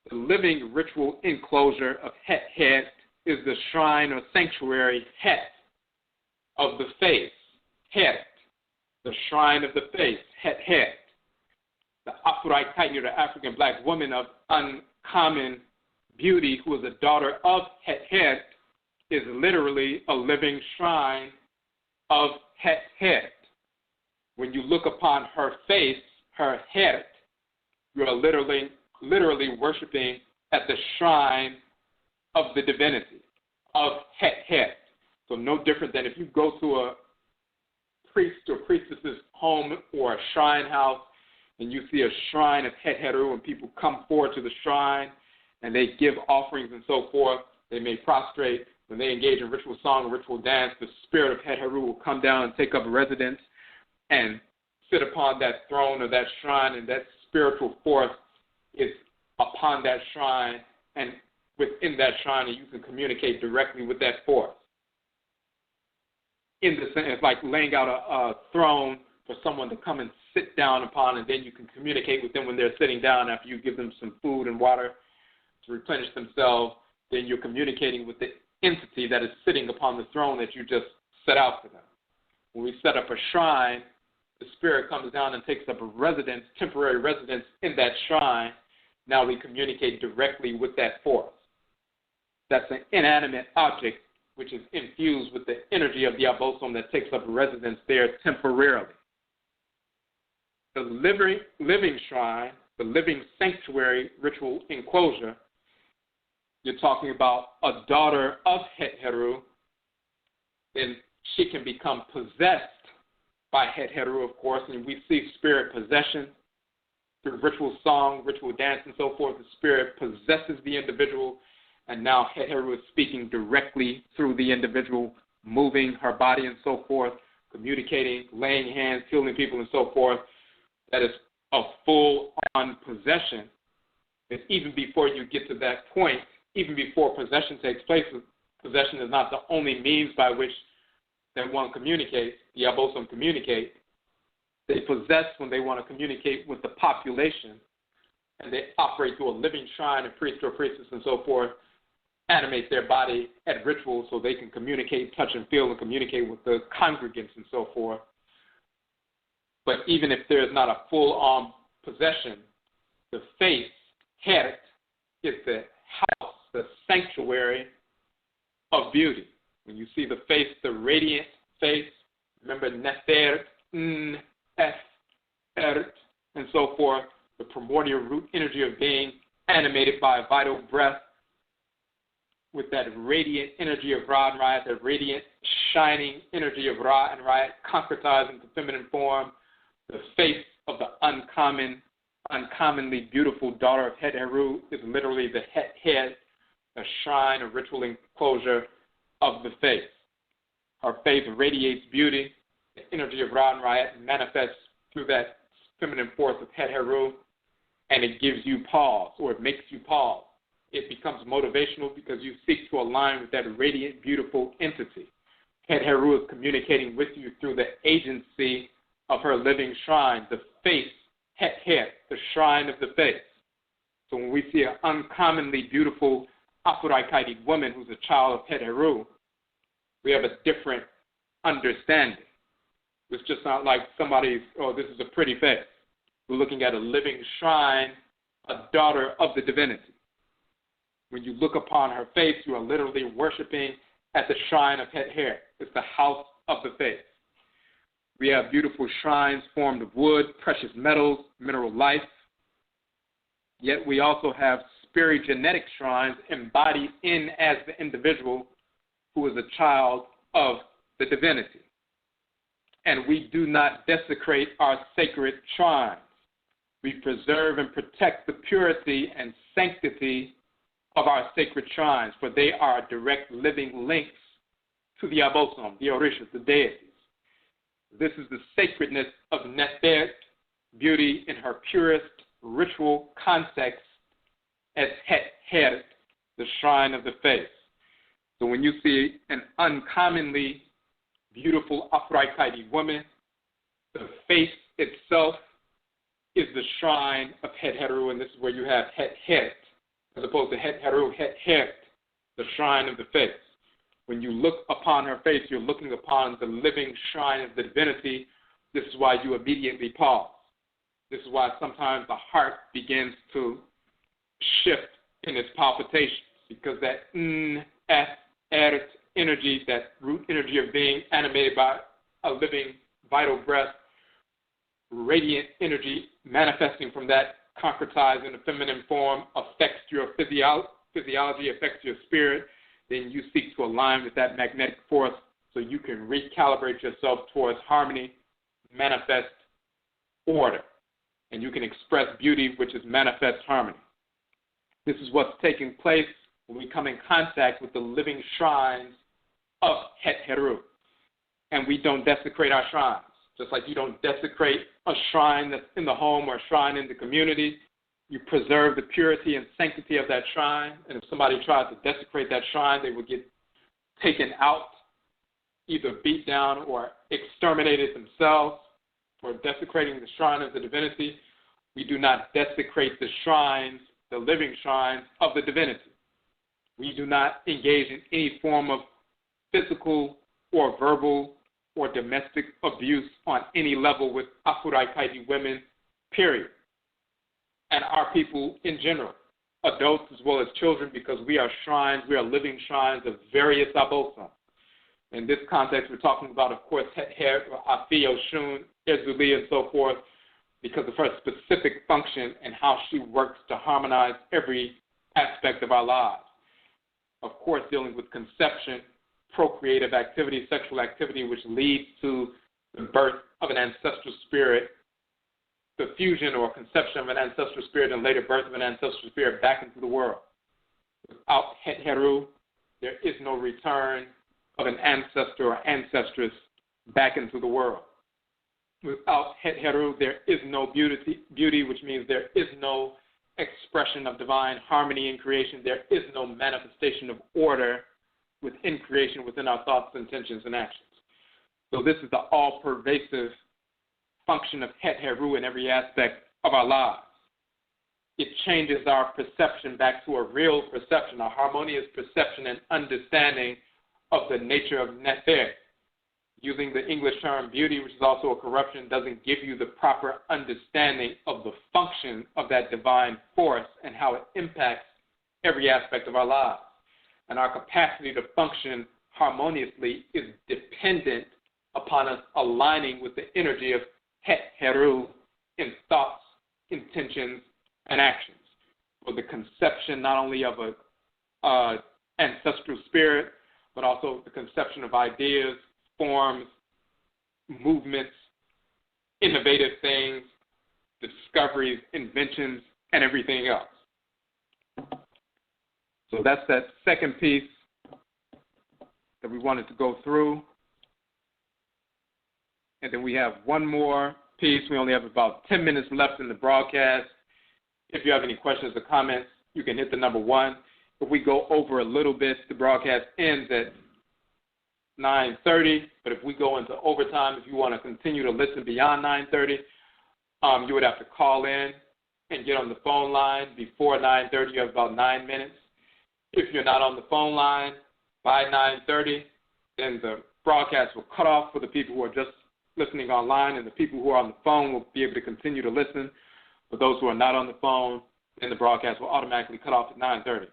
[SPEAKER 2] the living ritual enclosure of Het Het is the shrine or sanctuary Het of the face, Het, the shrine of the face, Het Het. The Afuraitkaitnit, the African black woman of uncommon beauty, who is a daughter of Het Het, is literally a living shrine of Het Het. When you look upon her face, her Het, you are literally worshiping at the shrine of the divinity, of Het Het. So no different than if you go to a priest or priestess's home or a shrine house and you see a shrine of Het Heru and people come forward to the shrine and they give offerings and so forth, they may prostrate. When they engage in ritual song or ritual dance, the spirit of Het Heru will come down and take up residence and sit upon that throne or that shrine, and that spiritual force is upon that shrine and within that shrine, and you can communicate directly with that force. In the sense, it's like laying out a throne for someone to come and sit down upon, and then you can communicate with them when they're sitting down after you give them some food and water to replenish themselves. Then you're communicating with the entity that is sitting upon the throne that you just set out for them. When we set up a shrine, the spirit comes down and takes up a residence, temporary residence in that shrine. Now we communicate directly with that force. That's an inanimate object which is infused with the energy of the Obosom that takes up residence there temporarily. The living shrine, the living sanctuary ritual enclosure, you're talking about a daughter of Het Heru, then she can become possessed by Het Heru, of course, and we see spirit possession through ritual song, ritual dance, and so forth. The spirit possesses the individual, and now Het Heru is speaking directly through the individual, moving her body and so forth, communicating, laying hands, healing people, and so forth. That is a full-on possession. And even before you get to that point, even before possession takes place, possession is not the only means by which that one communicates, the Obosom communicate. They possess when they want to communicate with the population, and they operate through a living shrine, a priest or priestess and so forth, animate their body at rituals so they can communicate, touch and feel, and communicate with the congregants and so forth. But even if there is not a full-on possession, the face, Het, is the house, the sanctuary of beauty. When you see the face, the radiant face, remember Nefert, Nefert, and so forth, the primordial root energy of being animated by a vital breath with that radiant energy of Ra and Riot, that radiant, shining energy of Ra and Riot, concretized into feminine form. The face of the uncommonly beautiful daughter of Het Heru is literally the Het Het, a shrine, a ritual enclosure of the face. Her face radiates beauty. The energy of Ra and Riot manifests through that feminine force of Het Heru, and it gives you pause, or it makes you pause. It becomes motivational because you seek to align with that radiant, beautiful entity. Het Heru is communicating with you through the agency of her living shrine, the face, Het Het, the shrine of the face. So when we see an uncommonly beautiful Afuraitkaitnit woman who's a child of Het Heru, we have a different understanding. It's just not like somebody's, oh, this is a pretty face. We're looking at a living shrine, a daughter of the divinity. When you look upon her face, you are literally worshiping at the shrine of Het Heru. It's the house of the face. We have beautiful shrines formed of wood, precious metals, mineral life. Yet we also have spiritugenetic shrines embodied in as the individual who is a child of the divinity. And we do not desecrate our sacred shrines. We preserve and protect the purity and sanctity of our sacred shrines, for they are direct living links to the Obosom, the Orishas, the deities. This is the sacredness of Nefert, beauty in her purest ritual context as Het Heru, the shrine of the face. So when you see an uncommonly beautiful Afuraitkaitnit woman, the face itself is the shrine of Het Heru, and this is where you have Het Heru, as opposed to Het Heru, Het Heru, the shrine of the face. When you look upon her face, you're looking upon the living shrine of the divinity. This is why you immediately pause. This is why sometimes the heart begins to shift in its palpitations, because that energy, that root energy of being animated by a living, vital breath, radiant energy manifesting from that, concretized in a feminine form, affects your physiology, affects your spirit. Then you seek to align with that magnetic force so you can recalibrate yourself towards harmony, manifest order, and you can express beauty, which is manifest harmony. This is what's taking place when we come in contact with the living shrines of Het Heru. And we don't desecrate our shrines. Just like you don't desecrate a shrine that's in the home or a shrine in the community, you preserve the purity and sanctity of that shrine. And if somebody tries to desecrate that shrine, they would get taken out, either beat down or exterminated themselves for desecrating the shrine of the divinity. We do not desecrate the shrines, the living shrines of the divinity. We do not engage in any form of physical or verbal or domestic abuse on any level with Afuraitkaitnit women, period. And our people in general, adults as well as children, because we are shrines, we are living shrines of various Obosom. In this context, we're talking about, of course, Het Heru, Afi, Oshun, Ezuli, and so forth, because of her specific function and how she works to harmonize every aspect of our lives. Of course, dealing with conception, procreative activity, sexual activity, which leads to the birth of an ancestral spirit, the fusion or conception of an ancestral spirit, and later birth of an ancestral spirit back into the world. Without Het Heru, there is no return of an ancestor or ancestress back into the world. Without Het Heru, there is no beauty, which means there is no expression of divine harmony in creation. There is no manifestation of order within creation, within our thoughts, intentions, and actions. So this is the all-pervasive function of Het Heru in every aspect of our lives. It changes our perception back to a real perception, a harmonious perception and understanding of the nature of Nefert. Using the English term beauty, which is also a corruption, doesn't give you the proper understanding of the function of that divine force and how it impacts every aspect of our lives. And our capacity to function harmoniously is dependent upon us aligning with the energy of Het Heru in thoughts, intentions, and actions. For the conception not only of an ancestral spirit, but also the conception of ideas, forms, movements, innovative things, discoveries, inventions, and everything else. So that's that second piece that we wanted to go through. And then we have one more piece. We only have about 10 minutes left in the broadcast. If you have any questions or comments, you can hit the number 1. If we go over a little bit, the broadcast ends at 9:30. But if we go into overtime, if you want to continue to listen beyond 9:30, you would have to call in and get on the phone line before 9:30. You have about 9 minutes. If you're not on the phone line by 9:30, then the broadcast will cut off for the people who are just listening online, and the people who are on the phone will be able to continue to listen. For those who are not on the phone, then the broadcast will automatically cut off at 9:30.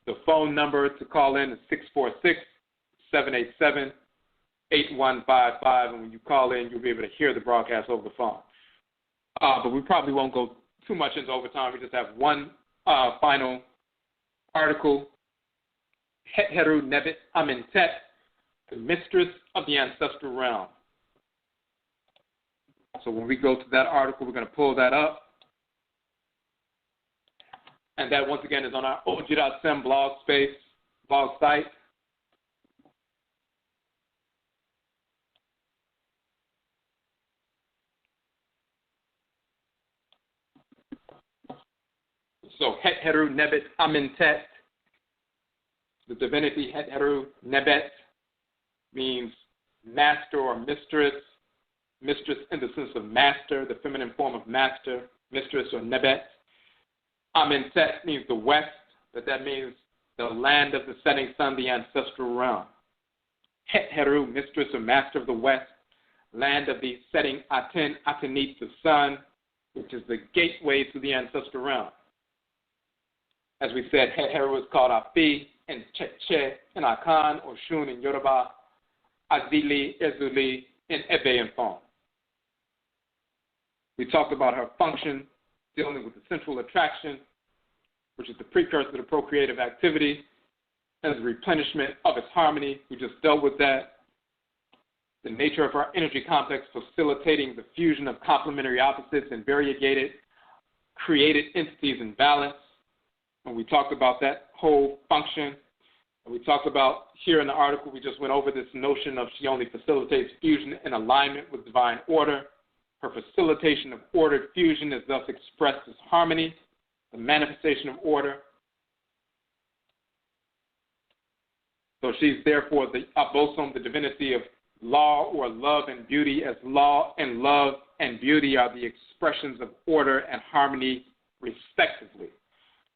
[SPEAKER 2] The phone number to call in is 646-787-8155, and when you call in, you'll be able to hear the broadcast over the phone. But we probably won't go too much into overtime. We just have one final article. Het Heru Nefert Amentet, the Mistress of the Ancestral Realm. So when we go to that article, we're going to pull that up. And that, once again, is on our ODWIRASEM blog site. So Het Heru Nefert Amentet, the divinity Het Heru Nefert means master or mistress. Mistress in the sense of master, the feminine form of master, mistress or Nebt. Amentet means the west, but that means the land of the setting sun, the ancestral realm. Het Heru, mistress or master of the west, land of the setting Atenit, the sun, which is the gateway to the ancestral realm. As we said, Het Heru is called Afi and Cheche in Akhan or Shun in Yoruba, Azili, Ezuli in Ebe and Fon. We talked about her function dealing with the central attraction, which is the precursor to the procreative activity, and the replenishment of its harmony. We just dealt with that. The nature of our energy complex facilitating the fusion of complementary opposites and variegated created entities in balance. And we talked about that whole function. And we talked about here in the article, we just went over this notion of she only facilitates fusion in alignment with divine order. Her facilitation of ordered fusion is thus expressed as harmony, the manifestation of order. So she's therefore the Obosom, the divinity of law or love and beauty, as law and love and beauty are the expressions of order and harmony respectively.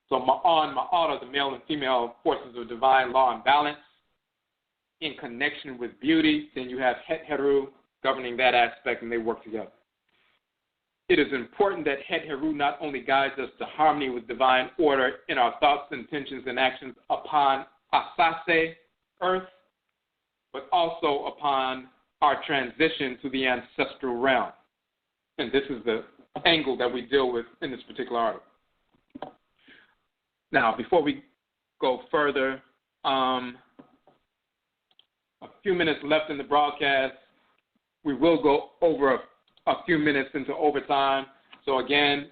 [SPEAKER 2] So Ma'an, Ma'at are the male and female forces of divine law and balance in connection with beauty. Then you have Het Heru governing that aspect, and they work together. It is important that Het Heru not only guides us to harmony with divine order in our thoughts, intentions, and actions upon Asase, earth, but also upon our transition to the ancestral realm. And this is the angle that we deal with in this particular article. Now, before we go further, a few minutes left in the broadcast. We will go over a few minutes into overtime. So again,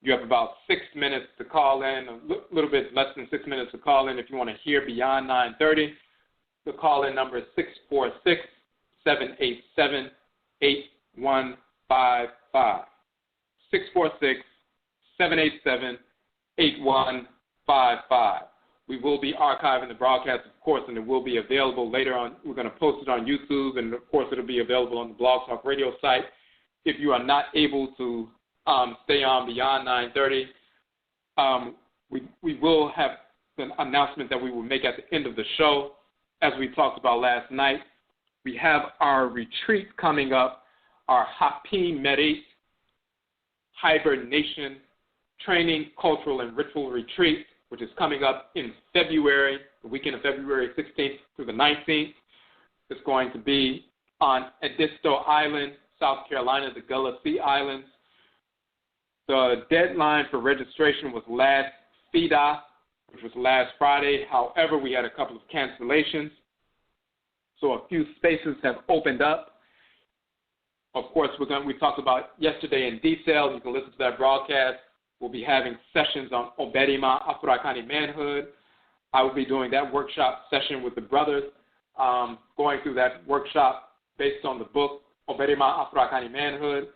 [SPEAKER 2] you have about 6 minutes to call in, a little bit less than 6 minutes to call in if you want to hear beyond 9:30. The call-in number is 646-787-8155. 646-787-8155. We will be archiving the broadcast, of course, and it will be available later on. We're going to post it on YouTube, and, of course, it'll be available on the Blog Talk Radio site. If you are not able to stay on beyond 9:30, we will have an announcement that we will make at the end of the show. As we talked about last night, we have our retreat coming up, our Hapi Merit Hibernation Training, Cultural, and Ritual Retreat, which is coming up in February, the weekend of February 16th through the 19th. It's going to be on Edisto Island, South Carolina, the Gullah Sea Islands. The deadline for registration was last FIDA, which was last Friday. However, we had a couple of cancellations, so a few spaces have opened up. Of course, we talked about yesterday in detail. You can listen to that broadcast. We'll be having sessions on Odwiraman, Afuraitkaitnit manhood. I will be doing that workshop session with the brothers, going through that workshop based on the book Odwiraman, Afuraitkaitnit manhood.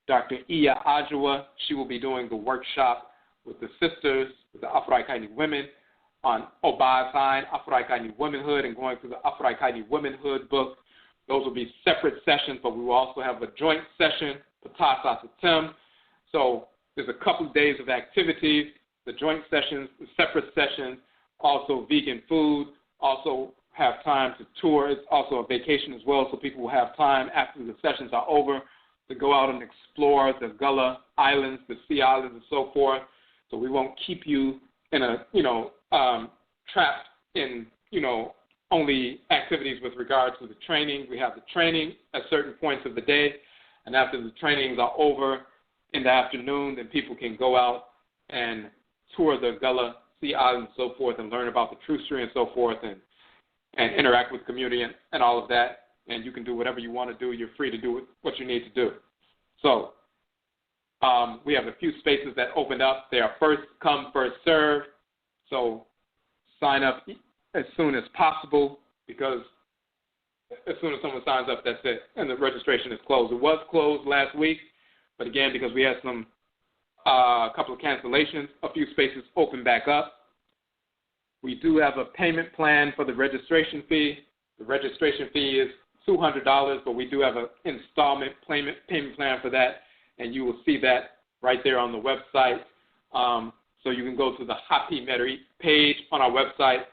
[SPEAKER 2] Dr. Iya Ajua, she will be doing the workshop with the sisters, with the Afuraitkaitnit women, on OBAATAN, Afuraitkaitnit womanhood, and going through the Afuraitkaitnit womanhood book. Those will be separate sessions, but we will also have a joint session, Ptah Sasatim. So there's a couple of days of activities, the joint sessions, the separate sessions also vegan food, also have time to tour. It's also a vacation as well, so people will have time after the sessions are over to go out and explore the Gullah Islands, the Sea Islands, and so forth. So we won't keep you in a, trapped in, only activities with regard to the training. We have the training at certain points of the day, and after the trainings are over in the afternoon, then people can go out and tour the Gullah Sea Islands and so forth and learn about the true history and so forth and interact with community and all of that. And you can do whatever you want to do. You're free to do what you need to do. So we have a few spaces that opened up. They are first come, first serve. So sign up as soon as possible, because as soon as someone signs up, that's it, and the registration is closed. It was closed last week, but again, because we had a couple of cancellations, a few spaces opened back up. We do have a payment plan for the registration fee. The registration fee is $200, but we do have an installment payment plan for that, and you will see that right there on the website. So you can go to the Happy Merit page on our website,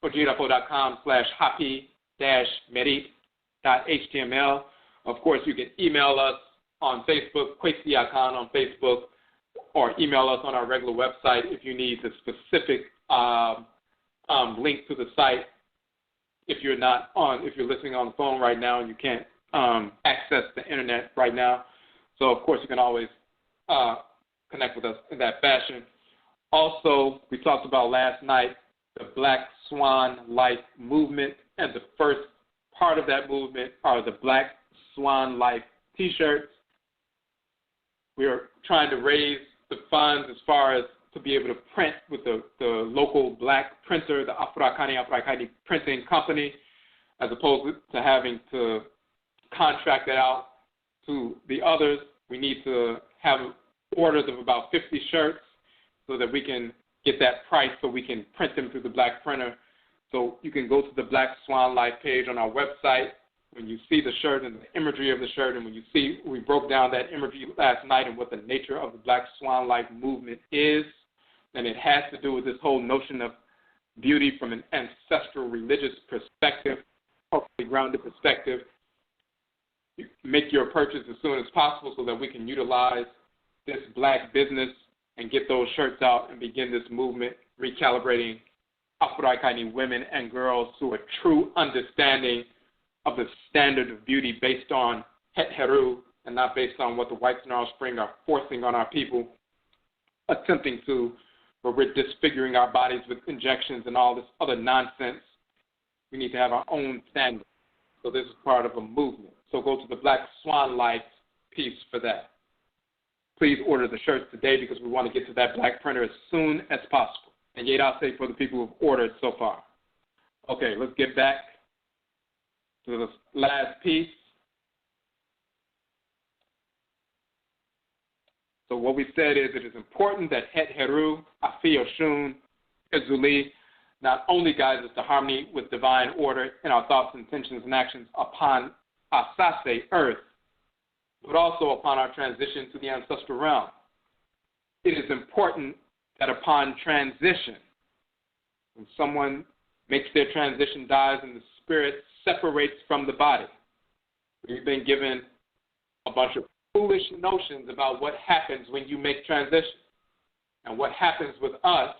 [SPEAKER 2] Odwirafo.com/happy-merit.html. Of course, you can email us on Facebook, Kwesi Akhan on Facebook, or email us on our regular website if you need the specific link to the site. If you're listening on the phone right now and you can't access the internet right now. So, of course, you can always connect with us in that fashion. Also, we talked about last night the Black Swan Life movement, and the first part of that movement are the Black Swan Life T-shirts. We are trying to raise the funds as far as to be able to print with the local black printer, the Afuraitkaitnit printing company, as opposed to having to contract it out to the others. We need to have orders of about 50 shirts so that we can get that price so we can print them through the black printer. So you can go to the Black Swan Life page on our website. When you see the shirt and the imagery of the shirt, and when you see, we broke down that imagery last night and what the nature of the Black Swan Life movement is, and it has to do with this whole notion of beauty from an ancestral religious perspective, culturally grounded perspective. You make your purchase as soon as possible so that we can utilize this black business and get those shirts out and begin this movement, recalibrating Afuraitkaitnit women and girls to a true understanding of the standard of beauty based on Het Heru and not based on what the whites in our spring are forcing on our people, attempting to, where we're disfiguring our bodies with injections and all this other nonsense. We need to have our own standard. So this is part of a movement. So go to the Black Swan Life piece for that. Please order the shirts today because we want to get to that black printer as soon as possible. And yet I'll say for the people who've ordered so far. Okay, let's get back to the last piece. So what we said is it is important that Het Heru, Afi Oshun, Ezuli, not only guides us to harmony with divine order in our thoughts, intentions, and actions upon Asase, earth, but also upon our transition to the ancestral realm. It is important that upon transition, when someone makes their transition, dies, and the spirit separates from the body, we've been given a bunch of foolish notions about what happens when you make transition. And what happens with us,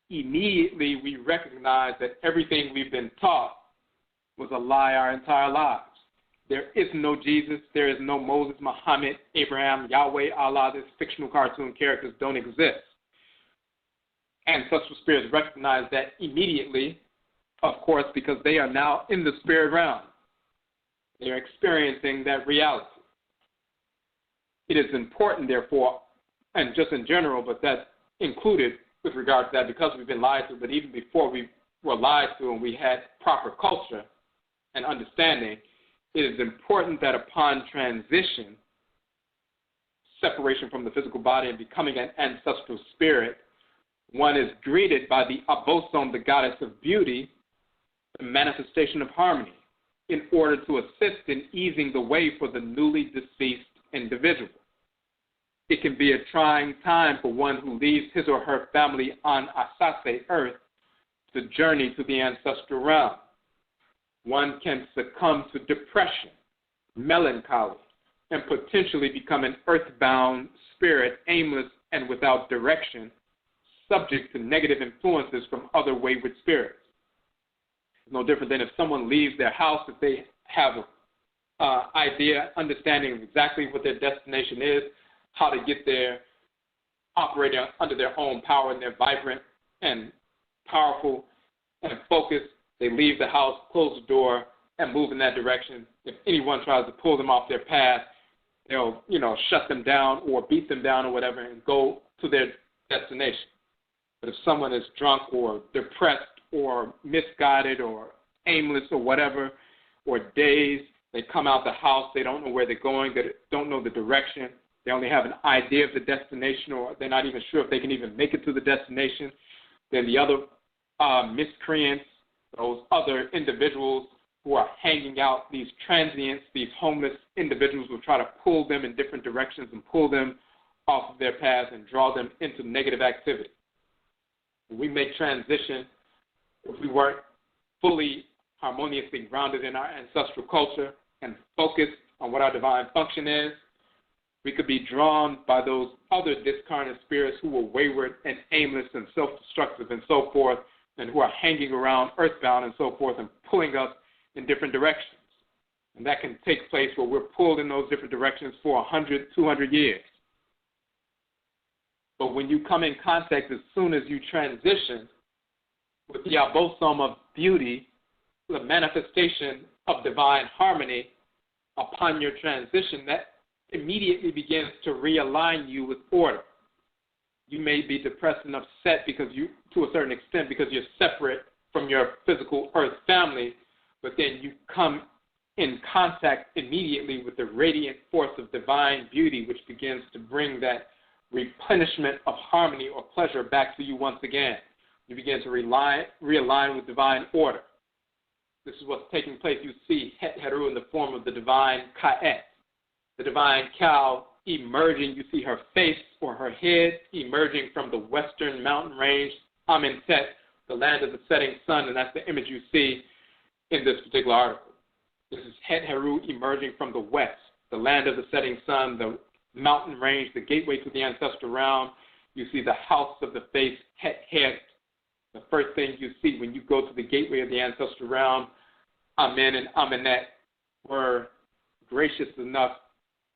[SPEAKER 2] immediately we recognize that everything we've been taught was a lie our entire lives. There is no Jesus, there is no Moses, Muhammad, Abraham, Yahweh, Allah. These fictional cartoon characters don't exist. Ancestral spirits recognize that immediately, of course, because they are now in the spirit realm. They are experiencing that reality. It is important, therefore, and just in general, but that's included with regard to that because we've been lied to, but even before we were lied to and we had proper culture and understanding, it is important that upon transition, separation from the physical body and becoming an ancestral spirit, one is greeted by the Obosom, the goddess of beauty, the manifestation of harmony, in order to assist in easing the way for the newly deceased individual. It can be a trying time for one who leaves his or her family on Asase, earth, to journey to the ancestral realm. One can succumb to depression, melancholy, and potentially become an earthbound spirit, aimless and without direction, subject to negative influences from other wayward spirits. It's no different than if someone leaves their house, if they have an idea, understanding of exactly what their destination is, how to get there, operating under their own power, and they're vibrant and powerful and focused. They leave the house, close the door, and move in that direction. If anyone tries to pull them off their path, they'll, shut them down or beat them down or whatever and go to their destination. But if someone is drunk or depressed or misguided or aimless or whatever, or dazed, they come out the house, they don't know where they're going, they don't know the direction, they only have an idea of the destination, or they're not even sure if they can even make it to the destination, then the other miscreants, those other individuals who are hanging out, these transients, these homeless individuals, will try to pull them in different directions and pull them off of their path and draw them into negative activity. We may transition if we weren't fully harmoniously grounded in our ancestral culture and focused on what our divine function is. We could be drawn by those other discarnate spirits who were wayward and aimless and self-destructive and so forth, and who are hanging around earthbound and so forth and pulling us in different directions. And that can take place where we're pulled in those different directions for 100, 200 years. But when you come in contact, as soon as you transition with the Obosom of beauty, the manifestation of divine harmony upon your transition, that immediately begins to realign you with order. You may be depressed and upset because to a certain extent, because you're separate from your physical earth family, but then you come in contact immediately with the radiant force of divine beauty, which begins to bring that replenishment of harmony or pleasure back to you once again. You begin to realign with divine order. This is what's taking place. You see Het Heru in the form of the divine Ka'et, the divine cow emerging. You see her face or her head emerging from the western mountain range, Amentet, the land of the setting sun, and that's the image you see in this particular article. This is Het Heru emerging from the west, the land of the setting sun, the mountain range, the gateway to the ancestral realm. You see the house of the face, Het Heru. The first thing you see when you go to the gateway of the ancestral realm, Amen and Amentet were gracious enough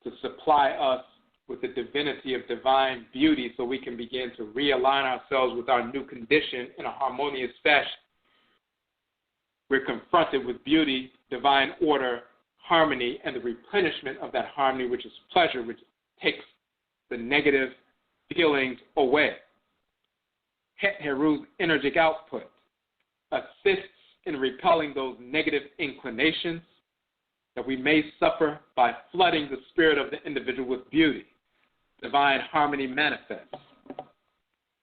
[SPEAKER 2] to supply us with the divinity of divine beauty so we can begin to realign ourselves with our new condition in a harmonious fashion. We're confronted with beauty, divine order, harmony, and the replenishment of that harmony, which is pleasure, which takes the negative feelings away. Het Heru's energetic output assists in repelling those negative inclinations that we may suffer by flooding the spirit of the individual with beauty. Divine harmony manifests.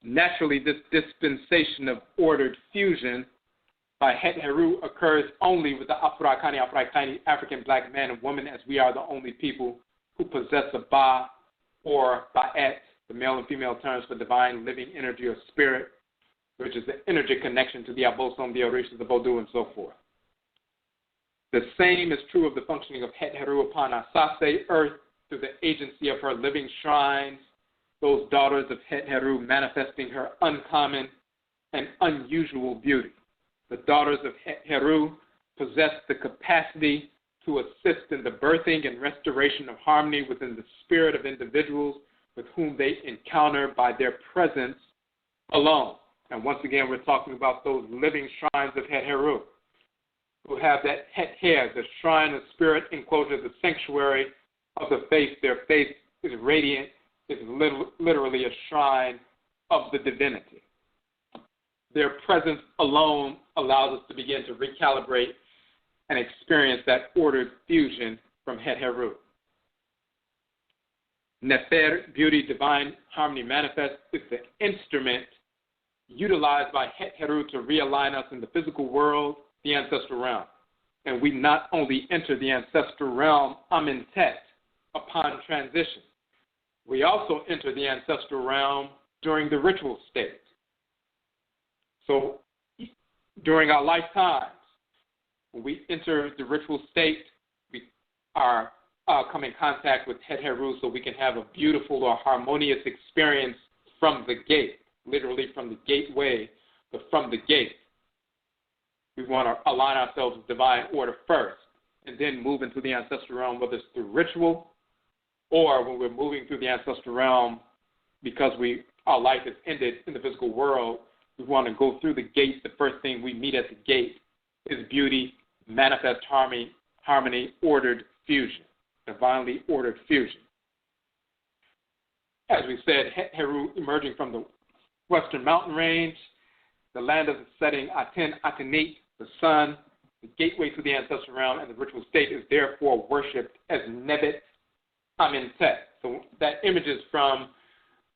[SPEAKER 2] Naturally, this dispensation of ordered fusion by Het Heru occurs only with the Afuraitkaitnit African black man and woman, as we are the only people who possess a Ba or Ba'et, the male and female terms for divine living energy or spirit, which is the energy connection to the Obosom, the Orishas, the Bodu, and so forth. The same is true of the functioning of Het Heru upon Asase, earth, through the agency of her living shrines, those daughters of Het Heru manifesting her uncommon and unusual beauty. The daughters of Het Heru possess the capacity to assist in the birthing and restoration of harmony within the spirit of individuals with whom they encounter by their presence alone. And once again, we're talking about those living shrines of Het Heru, who have that Het Heru, the shrine of spirit enclosure, the sanctuary of the face. Their face is radiant, is literally a shrine of the divinity. Their presence alone allows us to begin to recalibrate and experience that ordered fusion from Het Heru. Nefert, beauty, divine harmony manifest, is the instrument utilized by Het Heru to realign us in the physical world, the ancestral realm. And we not only enter the ancestral realm, Amentet, upon transition, we also enter the ancestral realm during the ritual state. So during our lifetimes. When we enter the ritual state, we are come in contact with Het Heru so we can have a beautiful or harmonious experience from the gate, literally from the gateway, but from the gate. We want to align ourselves with divine order first and then move into the ancestral realm, whether it's through ritual or when we're moving through the ancestral realm because our life is ended in the physical world. We want to go through the gate. The first thing we meet at the gate is beauty, manifest harmony, ordered fusion, divinely ordered fusion. As we said, Het Heru emerging from the western mountain range, the land of the setting Aten, the sun, the gateway to the ancestral realm, and the ritual state is therefore worshipped as Nebt, Amentet. So that image is from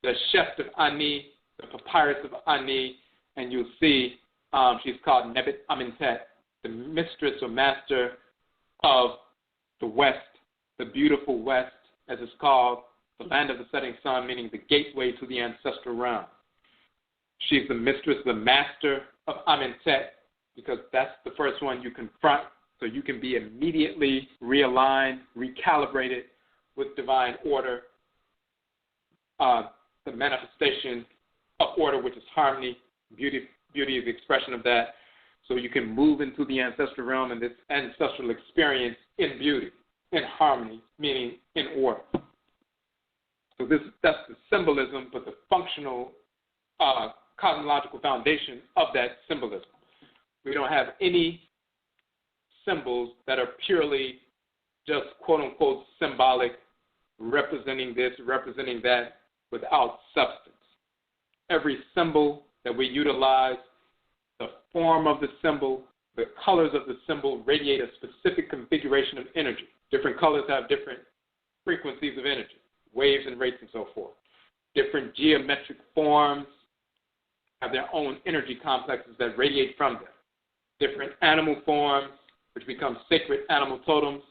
[SPEAKER 2] the Sheft of Ani, the papyrus of Ani, and you'll see she's called Nebt Amentet, the mistress or master of the West, the beautiful West, as it's called, the land of the setting sun, meaning the gateway to the ancestral realm. She's the mistress, the master of Amentet, because that's the first one you confront, so you can be immediately realigned, recalibrated with divine order, the manifestation of order, which is harmony. Beauty is the expression of that. So you can move into the ancestral realm and this ancestral experience in beauty, in harmony, meaning in order. So that's the symbolism, but the functional cosmological foundation of that symbolism. We don't have any symbols that are purely just quote-unquote symbolic, representing this, representing that, without substance. Every symbol that we utilize, the form of the symbol, the colors of the symbol radiate a specific configuration of energy. Different colors have different frequencies of energy, waves and rates and so forth. Different geometric forms have their own energy complexes that radiate from them. Different animal forms, which become sacred animal totems,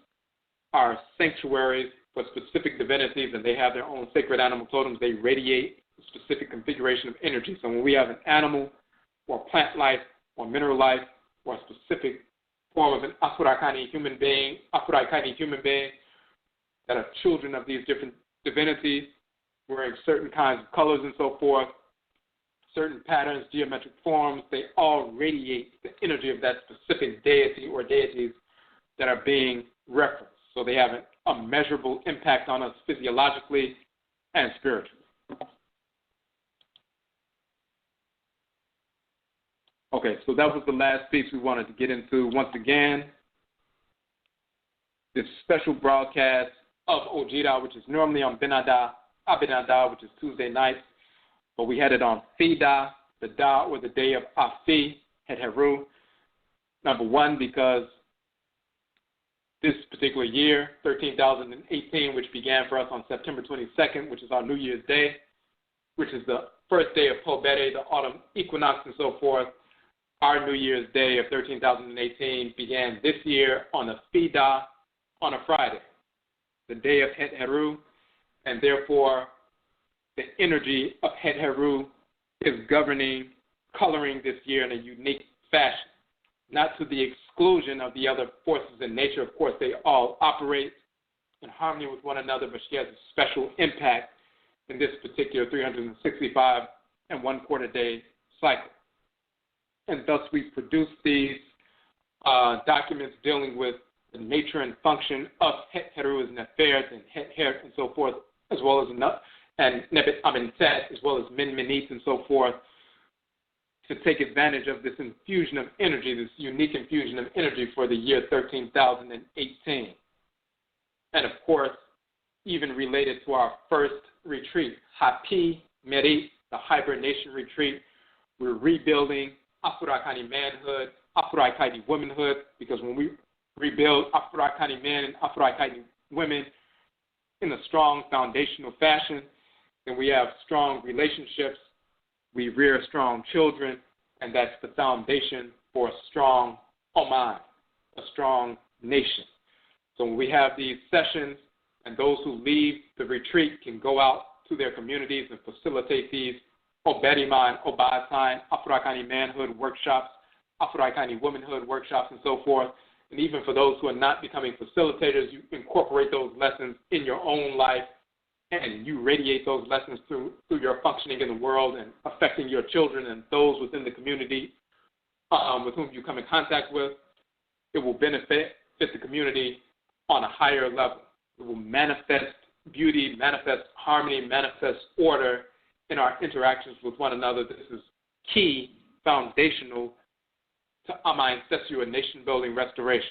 [SPEAKER 2] are sanctuaries for specific divinities, and they have their own sacred animal totems. They radiate a specific configuration of energy. So when we have an animal or plant life or mineral life or a specific form of an Afuraitkaitnit human being that are children of these different divinities, wearing certain kinds of colors and so forth, certain patterns, geometric forms, they all radiate the energy of that specific deity or deities that are being referenced. So they have a measurable impact on us physiologically and spiritually. Okay, so that was the last piece we wanted to get into. Once again, this special broadcast of ODWIRA, which is normally on Abinada, which is Tuesday nights, but we had it on Fida, the Da or the day of Afi, Het Heru. Number one, because this particular year, 13,018, which began for us on September 22nd, which is our New Year's Day, which is the first day of Pobede, the autumn equinox and so forth. Our New Year's Day of 13,018 began this year on a Fida, on a Friday, the day of Het Heru, and therefore the energy of Het Heru is coloring this year in a unique fashion, not to the exclusion of the other forces in nature. Of course, they all operate in harmony with one another, but she has a special impact in this particular 365 and 1/4 day cycle. And thus we produce these documents dealing with the nature and function of Het Heru as Nefert and Het Hert and so forth, as well as and Nebt Amentet, as well as Minminit and so forth, to take advantage of this infusion of energy, this unique infusion of energy for the year 13,018. And of course, even related to our first retreat, Hapi Merit, the hibernation retreat, we're rebuilding Afuraitkaitnit manhood, Afuraitkaitnit womanhood, because when we rebuild Afuraitkaitnit men and Afuraitkaitnit women in a strong foundational fashion, then we have strong relationships, we rear strong children, and that's the foundation for a strong Oman, a strong nation. So when we have these sessions, and those who leave the retreat can go out to their communities and facilitate these Odwiraman, OBAATAN, Afuraitkaitnit manhood workshops, Afuraitkaitnit Womanhood workshops and so forth. And even for those who are not becoming facilitators, you incorporate those lessons in your own life, and you radiate those lessons through your functioning in the world and affecting your children and those within the community with whom you come in contact with. It will benefit the community on a higher level. It will manifest beauty, manifest harmony, manifest order in our interactions with one another. This is key, foundational to our ancestral and nation-building restoration.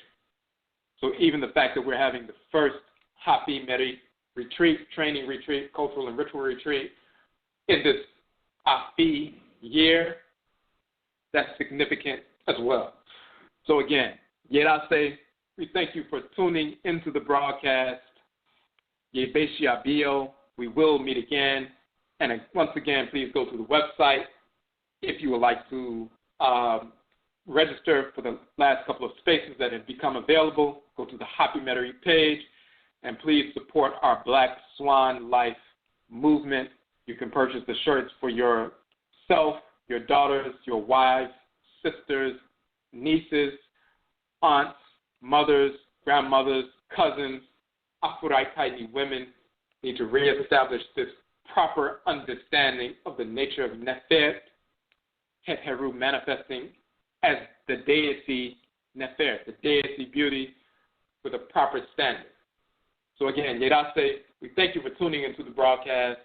[SPEAKER 2] So even the fact that we're having the first Happy Meri retreat, training retreat, cultural and ritual retreat in this Afi year, that's significant as well. So again, Yerase, we thank you for tuning into the broadcast. Yebeshiabio, we will meet again. And once again, please go to the website if you would like to register for the last couple of spaces that have become available. Go to the Happy Meri page, and please support our Black Swan Life movement. You can purchase the shirts for yourself, your daughters, your wives, sisters, nieces, aunts, mothers, grandmothers, cousins. Afuraitkaitnit women need to reestablish this proper understanding of the nature of Nefert, Het Heru manifesting as the deity Nefert, the deity beauty, with a proper standard. So again, Yerase, we thank you for tuning into the broadcast,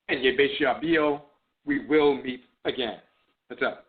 [SPEAKER 2] and Yebeshiabio, we will meet again. What's up?